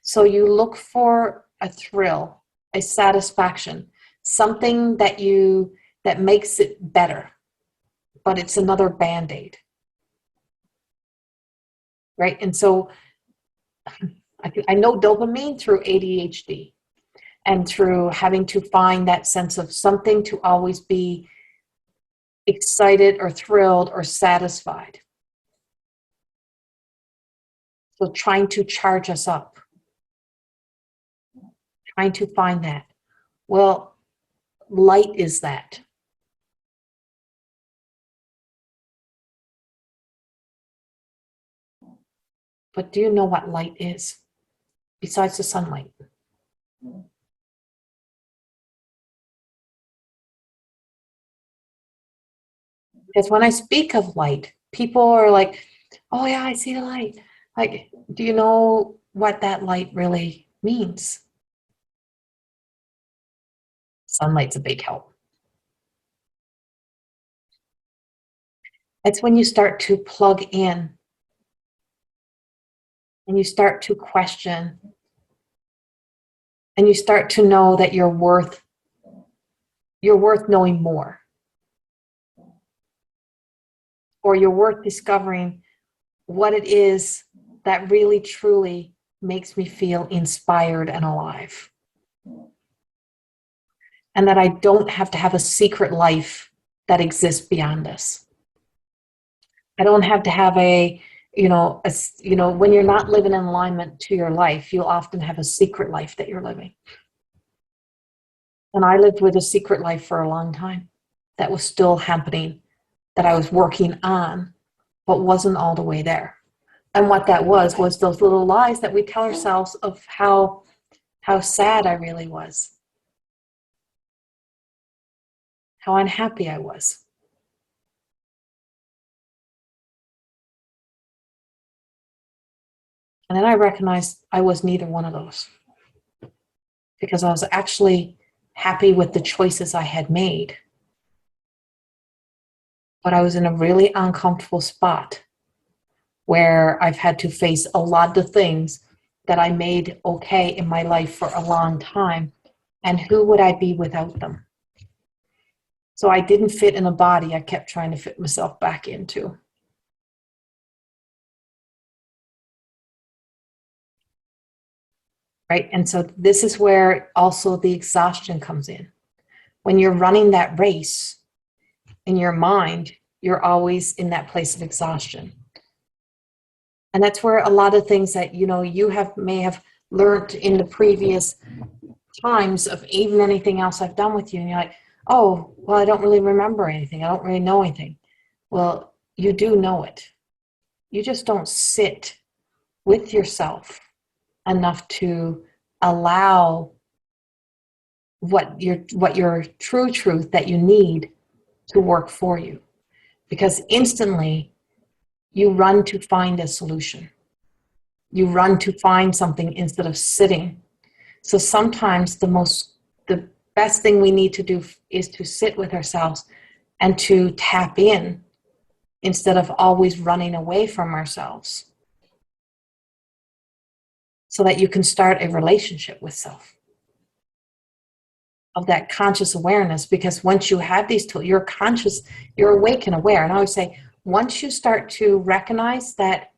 So you look for a thrill, a satisfaction, something that makes it better, but it's another Band-Aid. Right? And so I know dopamine through ADHD and through having to find that sense of something to always be excited or thrilled or satisfied. So trying to charge us up, trying to find that. Well, light is that. But do you know what light is besides the sunlight? Because when I speak of light, people are like, oh yeah, I see the light. Like, do you know what that light really means? Sunlight's a big help. It's when you start to plug in and you start to question and you start to know that you're worth knowing more. Or you're worth discovering what it is that really truly makes me feel inspired and alive. And that I don't have to have a secret life that exists beyond this. I don't have to have when you're not living in alignment to your life, you'll often have a secret life that you're living. And I lived with a secret life for a long time that was still happening, that I was working on, but wasn't all the way there. And what that was those little lies that we tell ourselves of how sad I really was, how unhappy I was. And then I recognized I was neither one of those, because I was actually happy with the choices I had made. But I was in a really uncomfortable spot where I've had to face a lot of things that I made okay in my life for a long time. And who would I be without them? So I didn't fit in a body I kept trying to fit myself back into. Right? And so this is where also the exhaustion comes in. When you're running that race in your mind, you're always in that place of exhaustion. And that's where a lot of things that, you may have learned in the previous times of even anything else I've done with you. And you're like, oh, well, I don't really remember anything. I don't really know anything. Well, you do know it. You just don't sit with yourself enough to allow what your true truth that you need to work for you. Because instantly you run to find a solution. You run to find something instead of sitting. So sometimes the best thing we need to do is to sit with ourselves and to tap in instead of always running away from ourselves, so that you can start a relationship with self, of that conscious awareness. Because once you have these tools, you're conscious, you're awake and aware. And I always say, once you start to recognize that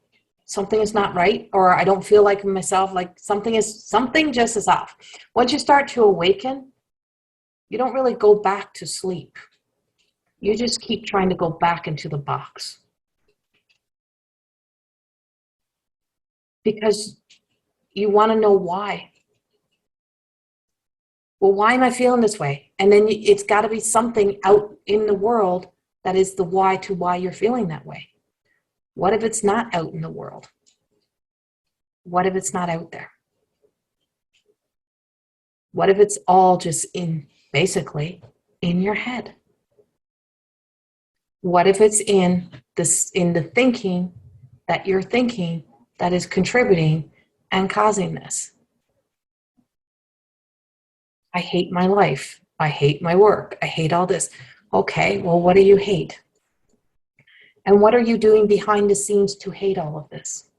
something is not right, or I don't feel like myself, like something just is off. Once you start to awaken, you don't really go back to sleep. You just keep trying to go back into the box. because you want to know why. Well, why am I feeling this way? And then it's got to be something out in the world that is the why to why you're feeling that way. What if it's not out in the world? What if it's not out there? What if it's all just basically in your head? What if it's in the thinking that you're thinking that is contributing and causing this? I hate my life. I hate my work. I hate all this. Okay, well, what do you hate? And what are you doing behind the scenes to hate all of this?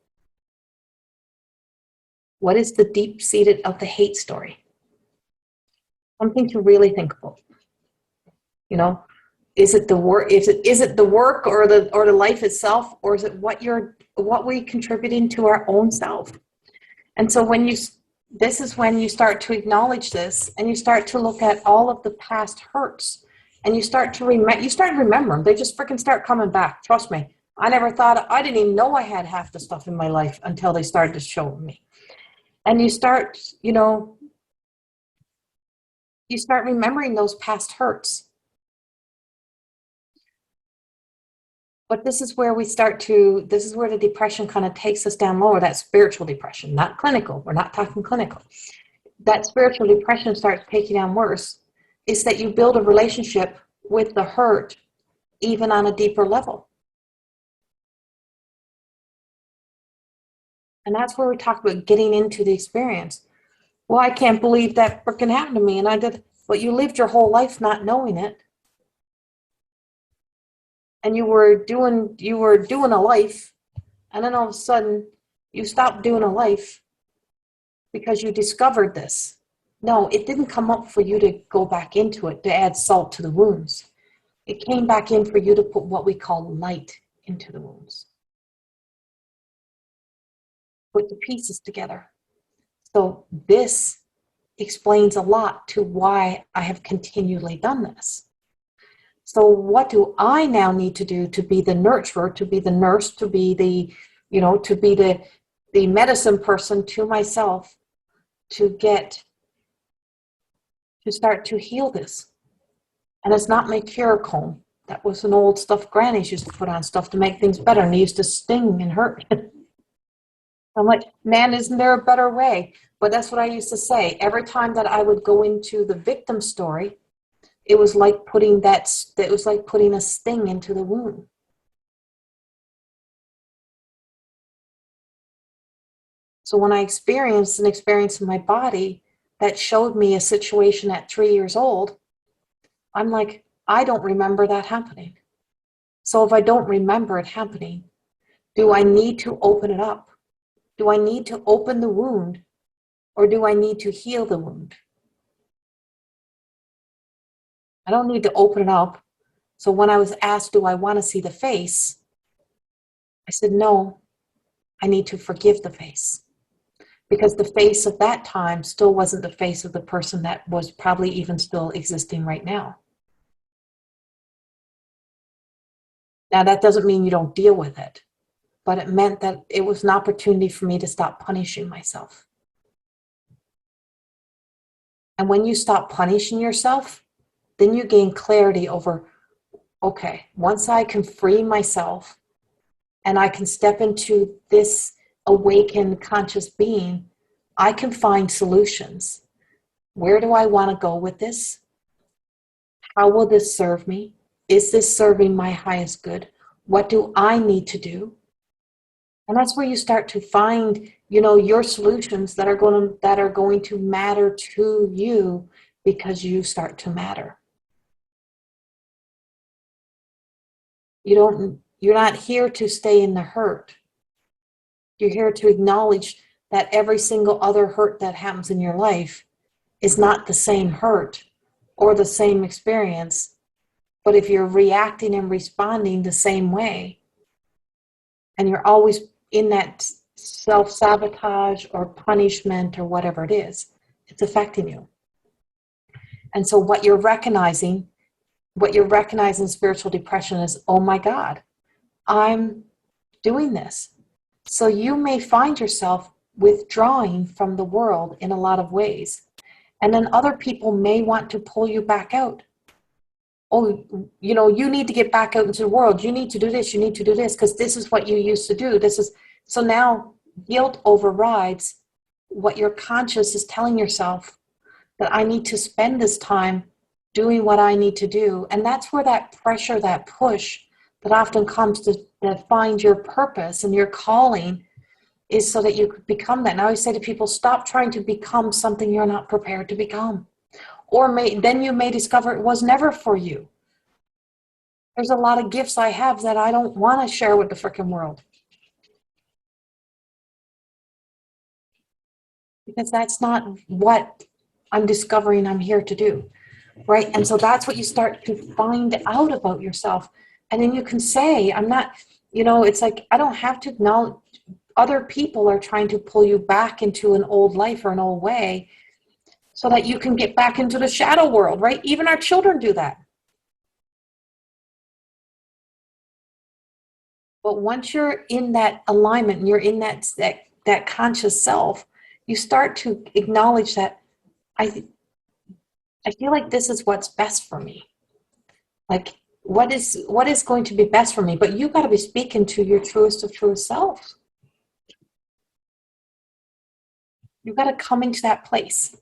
What is the deep-seated of the hate story? Something to really think about. You know, is it the work? Is it the work or the life itself, or is it what we contributing to our own self? And so this is when you start to acknowledge this, and you start to look at all of the past hurts, and you start to remember them. They just freaking start coming back. Trust me. I didn't even know I had half the stuff in my life until they started to show me. And you start remembering those past hurts. But this is where the depression kind of takes us down lower, that spiritual depression, not clinical. We're not talking clinical. That spiritual depression starts taking down worse, is that you build a relationship with the hurt, even on a deeper level. And that's where we talk about getting into the experience. Well, I can't believe that freaking happened to me. And I did, but you lived your whole life not knowing it. And you were doing a life, and then all of a sudden you stopped doing a life because you discovered this. No, it didn't come up for you to go back into it, to add salt to the wounds. It came back in for you to put what we call light into the wounds. Put the pieces together. So this explains a lot to why I have continually done this. So what do I now need to do to be the nurturer, to be the nurse, to be the medicine person to myself, to start to heal this? And it's not my cure comb. That was an old stuff grannies used to put on stuff to make things better, and they used to sting and hurt. I'm like, man, isn't there a better way? But that's what I used to say. Every time that I would go into the victim story, it was like putting a sting into the wound. So when I experienced an experience in my body that showed me a situation at 3 years old, I'm like, I don't remember that happening. So if I don't remember it happening, do I need to open it up? Do I need to open the wound, or do I need to heal the wound? I don't need to open it up. So when I was asked, do I want to see the face? I said, no, I need to forgive the face. Because the face of that time still wasn't the face of the person that was probably even still existing right now. Now, that doesn't mean you don't deal with it, but it meant that it was an opportunity for me to stop punishing myself. And when you stop punishing yourself, then you gain clarity over, okay, once I can free myself and I can step into this awakened conscious being, I can find solutions. Where do I want to go with this? How will this serve me? Is this serving my highest good? What do I need to do? And that's where you start to find, your solutions that are going to matter to you, because you start to matter. You're not here to stay in the hurt. You're here to acknowledge that every single other hurt that happens in your life is not the same hurt or the same experience. But if you're reacting and responding the same way, and you're always in that self-sabotage or punishment or whatever it is, it's affecting you. And so what you're recognizing spiritual depression is, oh my God, I'm doing this. So you may find yourself withdrawing from the world in a lot of ways. And then other people may want to pull you back out. Oh, you need to get back out into the world. You need to do this. You need to do this because this is what you used to do. So now guilt overrides what your conscious is telling yourself, that I need to spend this time doing what I need to do. And that's where that pressure, that push that often comes to find your purpose and your calling is so that you could become that. And I always say to people, stop trying to become something you're not prepared to become. Or then you may discover it was never for you. There's a lot of gifts I have that I don't want to share with the freaking world. Because that's not what I'm discovering I'm here to do, right? And so that's what you start to find out about yourself. And then you can say, I'm not, it's like, I don't have to acknowledge other people are trying to pull you back into an old life or an old way so that you can get back into the shadow world, right? Even our children do that. But once you're in that alignment and you're in that conscious self, you start to acknowledge that I feel like this is what's best for me. Like, what is going to be best for me? But you got to be speaking to your truest of truest self. You've got to come into that place.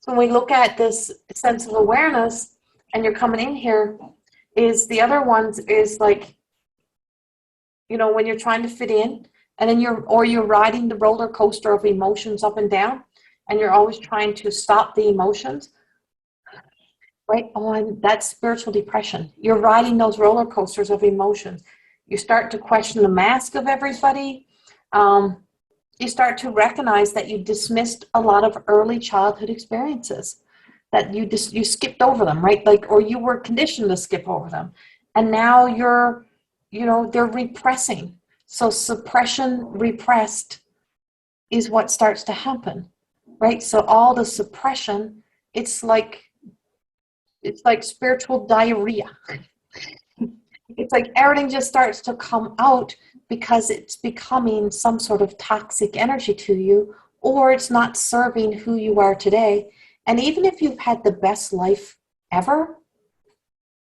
So when we look at this sense of awareness and you're coming in here, is the other ones is like, when you're trying to fit in and then you're riding the roller coaster of emotions up and down and you're always trying to stop the emotions, right? Oh, and that's spiritual depression. You're riding those roller coasters of emotions. You start to question the mask of everybody. You start to recognize that you dismissed a lot of early childhood experiences, that you skipped over them, right? Or you were conditioned to skip over them. And now they're repressing. So suppression, repressed is what starts to happen, right? So all the suppression, it's like spiritual diarrhea. It's like everything just starts to come out because it's becoming some sort of toxic energy to you, or it's not serving who you are today. And even if you've had the best life ever,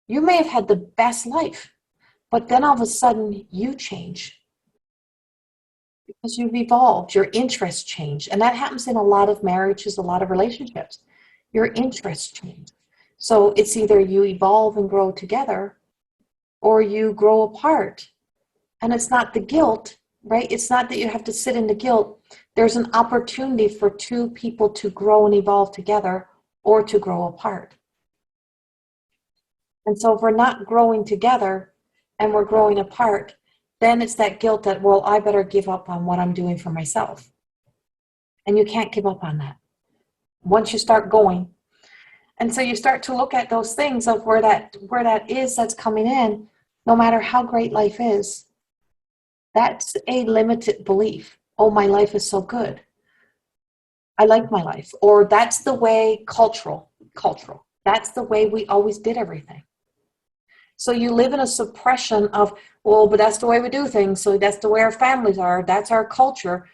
you may have had the best life, but then all of a sudden you change because you've evolved, your interests change. And that happens in a lot of marriages, a lot of relationships. Your interests change. So it's either you evolve and grow together or you grow apart. And it's not the guilt, right? It's not that you have to sit in the guilt. There's an opportunity for two people to grow and evolve together or to grow apart. And so if we're not growing together and we're growing apart, then it's that guilt that, well, I better give up on what I'm doing for myself. And you can't give up on that once you start going. And so you start to look at those things of where that is that's coming in, no matter how great life is. That's a limited belief. Oh, my life is so good. I like my life. Or that's the way cultural. That's the way we always did everything. So you live in a suppression of, well, but that's the way we do things. So that's the way our families are. That's our culture.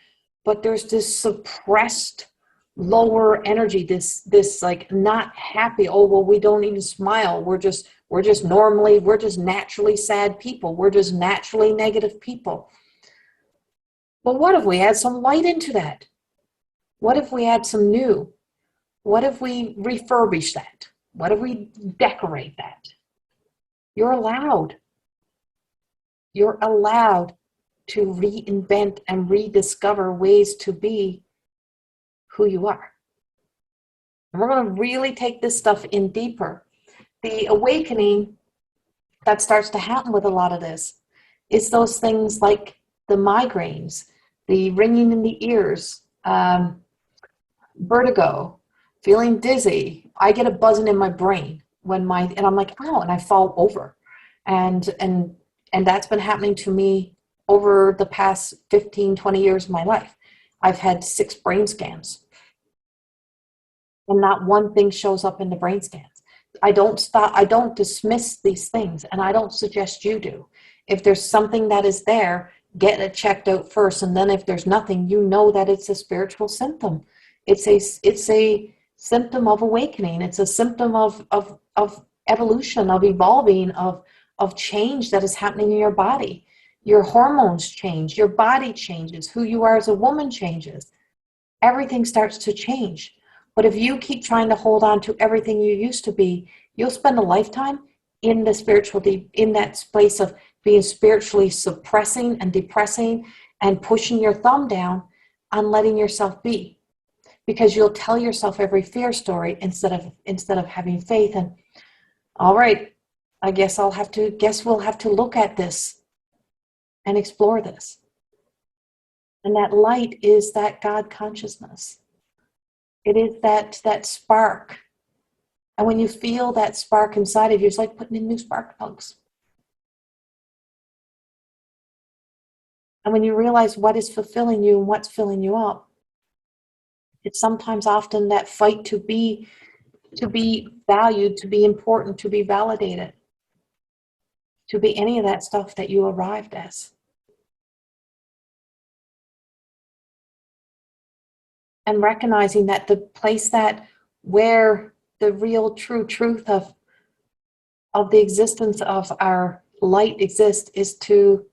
But there's this suppressed lower energy, this like not happy. Oh, well, we don't even smile. We're just naturally sad people. We're just naturally negative people. Well, what if we add some light into that? What if we add some new? What if we refurbish that? What if we decorate that? You're allowed. You're allowed to reinvent and rediscover ways to be who you are. And we're going to really take this stuff in deeper. The awakening that starts to happen with a lot of this is those things like the migraines, the ringing in the ears, vertigo, feeling dizzy. I get a buzzing in my brain and I'm like, oh, and I fall over. And that's been happening to me over the past 15, 20 years of my life. I've had 6 brain scans. And not one thing shows up in the brain scans. I don't dismiss these things, and I don't suggest you do. If there's something that is there, get it checked out first. And then if there's nothing, you know that it's a spiritual symptom. It's a symptom of awakening. It's a symptom of evolution, of evolving, of change that is happening in your body. Your hormones change, your body changes, who you are as a woman changes. Everything starts to change. But if you keep trying to hold on to everything you used to be, you'll spend a lifetime in the spiritual, in that place of being spiritually suppressing and depressing and pushing your thumb down on letting yourself be. Because you'll tell yourself every fear story instead of having faith. And all right, I guess we'll have to look at this and explore this. And that light is that God consciousness. It is that spark. And when you feel that spark inside of you, it's like putting in new spark plugs. And when you realize what is fulfilling you and what's filling you up, it's sometimes often that fight to be valued, to be important, to be validated, to be any of that stuff that you arrived as. And recognizing that the place that where the real true truth of the existence of our light exists is to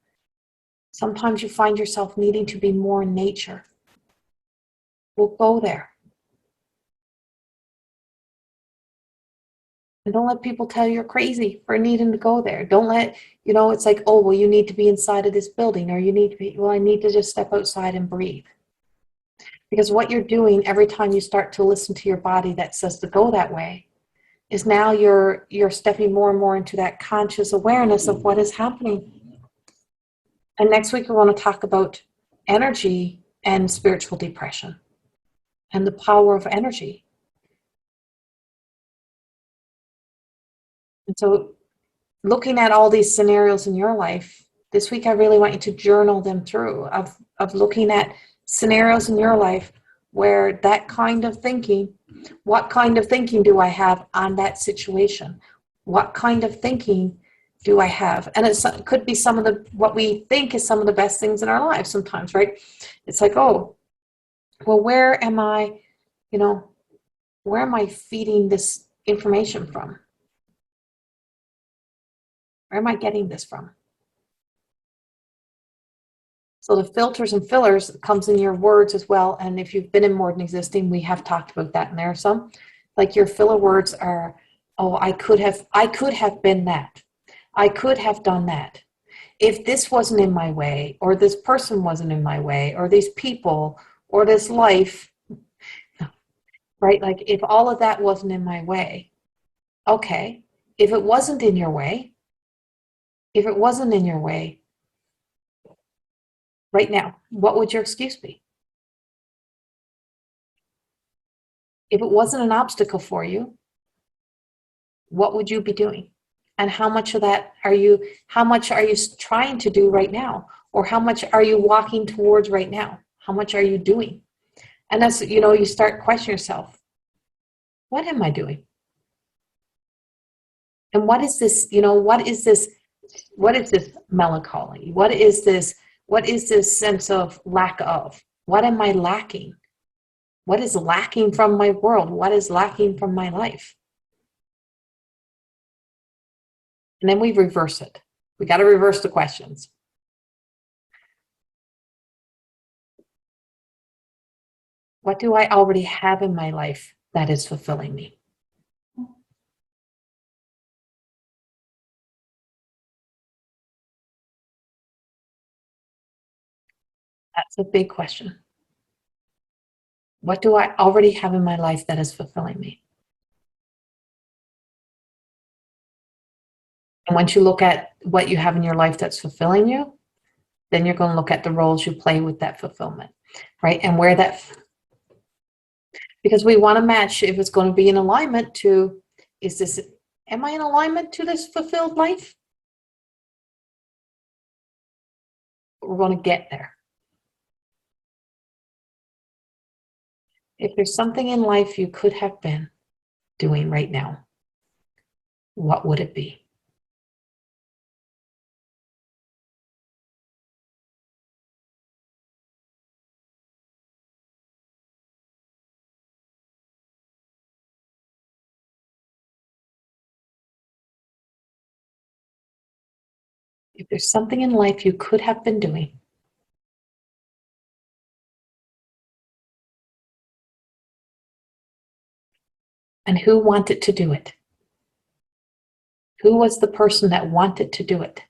sometimes you find yourself needing to be more in nature. We'll go there. And don't let people tell you you're crazy for needing to go there. Don't let, it's like, oh, well, you need to be inside of this building, or you need to be, well, I need to just step outside and breathe. Because what you're doing every time you start to listen to your body that says to go that way is now you're stepping more and more into that conscious awareness of what is happening. And next week we want to talk about energy and spiritual depression and the power of energy. And so looking at all these scenarios in your life, this week I really want you to journal them through of looking at scenarios in your life where that kind of thinking, what kind of thinking do I have on that situation? What kind of thinking do I have? And it could be some of what we think is some of the best things in our lives sometimes, right? It's like, oh, well, where am I feeding this information from? Where am I getting this from? So the filters and fillers comes in your words as well. And if you've been in More Than Existing, we have talked about that. And there are some, like your filler words are, oh, I could have been that. I could have done that. If this wasn't in my way, or this person wasn't in my way, or these people, or this life, right? Like if all of that wasn't in my way, okay. If it wasn't in your way, right now, what would your excuse be? If it wasn't an obstacle for you, what would you be doing? And how much of that are you trying to do right now? Or how much are you walking towards right now? How much are you doing? And that's, you start questioning yourself. What am I doing? And what is this, what is this melancholy? What is this sense of lack of? What am I lacking? What is lacking from my world? What is lacking from my life? And then we reverse it. We got to reverse the questions. What do I already have in my life that is fulfilling me? That's a big question. What do I already have in my life that is fulfilling me? And once you look at what you have in your life that's fulfilling you, then you're going to look at the roles you play with that fulfillment, right? And where because we want to match if it's going to be in alignment to, am I in alignment to this fulfilled life? We're going to get there. If there's something in life you could have been doing right now, what would it be? If there's something in life you could have been doing, and who wanted to do it? Who was the person that wanted to do it?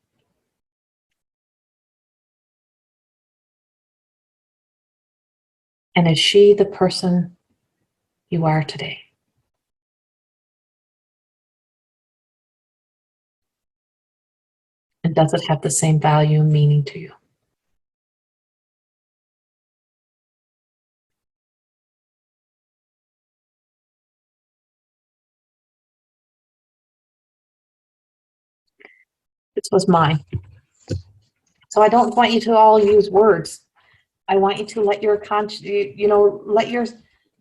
And is she the person you are today? And does it have the same value and meaning to you? This was mine. So I don't want you to all use words. I want you to let your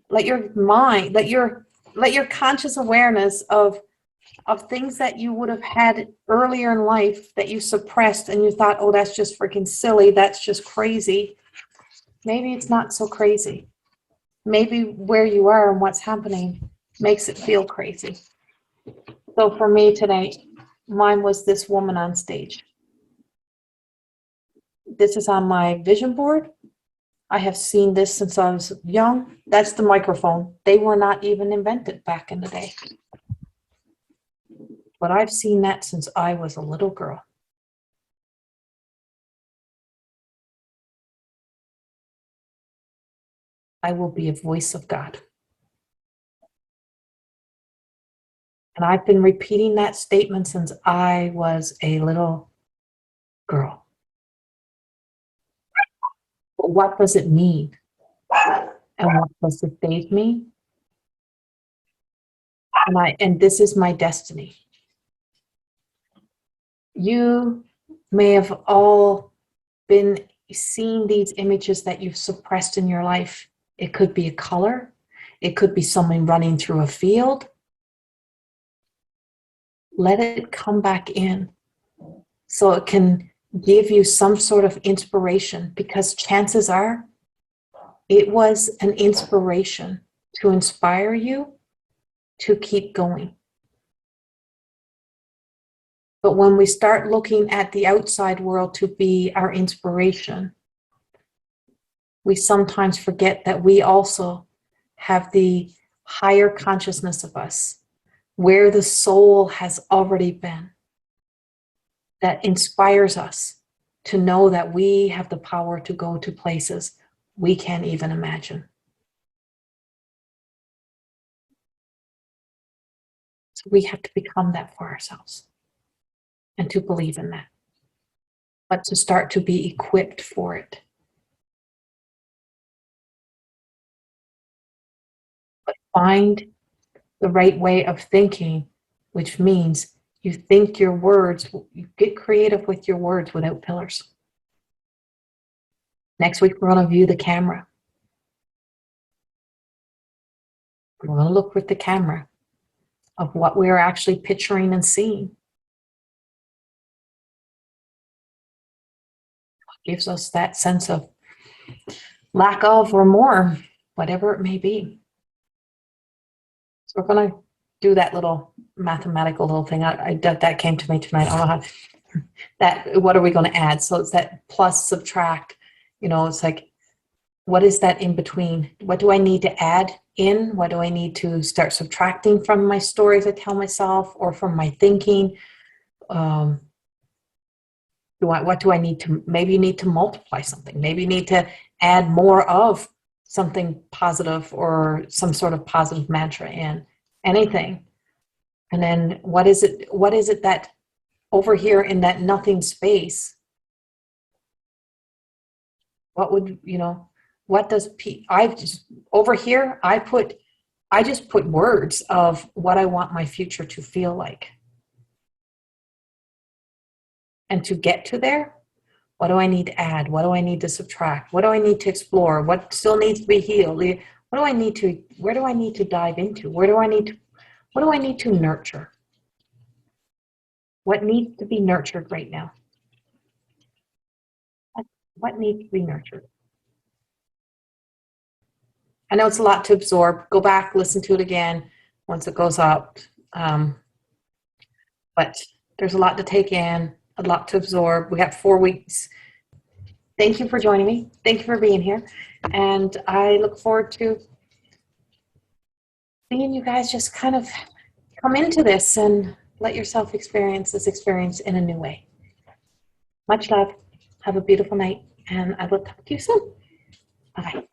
let your mind, let your conscious awareness of things that you would have had earlier in life that you suppressed and you thought, oh, that's just freaking silly, that's just crazy. Maybe it's not so crazy. Maybe where you are and what's happening makes it feel crazy. So for me today, mine was this woman on stage. This is on my vision board. I have seen this since I was young. That's the microphone. They were not even invented back in the day. But I've seen that since I was a little girl. I will be a voice of God. And I've been repeating that statement since I was a little girl. But what does it mean? And what does it save me? And this is my destiny. You may have all been seeing these images that you've suppressed in your life. It could be a color. It could be someone running through a field. Let it come back in so it can give you some sort of inspiration, because chances are it was an inspiration to inspire you to keep going. But when we start looking at the outside world to be our inspiration, we sometimes forget that we also have the higher consciousness of us, where the soul has already been, that inspires us to know that we have the power to go to places we can't even imagine. So we have to become that for ourselves and to believe in that, but to start to be equipped for it. But find the right way of thinking, which means you think your words, you get creative with your words without pillars. Next week, we're going to view the camera. We're going to look with the camera of what we're actually picturing and seeing. It gives us that sense of lack of or more, whatever it may be. So we're going to do that little mathematical little thing. That came to me tonight. I don't know how that, what are we going to add? So it's that plus, subtract, it's like, what is that in between? What do I need to add in? What do I need to start subtracting from my stories I tell myself or from my thinking? What do I need to, maybe you need to multiply something. Maybe you need to add more of something positive or some sort of positive mantra in anything. And then what is it that over here in that nothing space, what would, what does over here, I just put words of what I want my future to feel like. And to get to there, what do I need to add? What do I need to subtract? What do I need to explore? What still needs to be healed? Where do I need to dive into? What do I need to nurture? What needs to be nurtured right now? What needs to be nurtured? I know it's a lot to absorb. Go back, listen to it again once it goes up. But there's a lot to take in. a lot to absorb. We have 4 weeks. Thank you for joining me. Thank you for being here. And I look forward to seeing you guys just kind of come into this and let yourself experience this experience in a new way. Much love. Have a beautiful night. And I will talk to you soon. Bye-bye.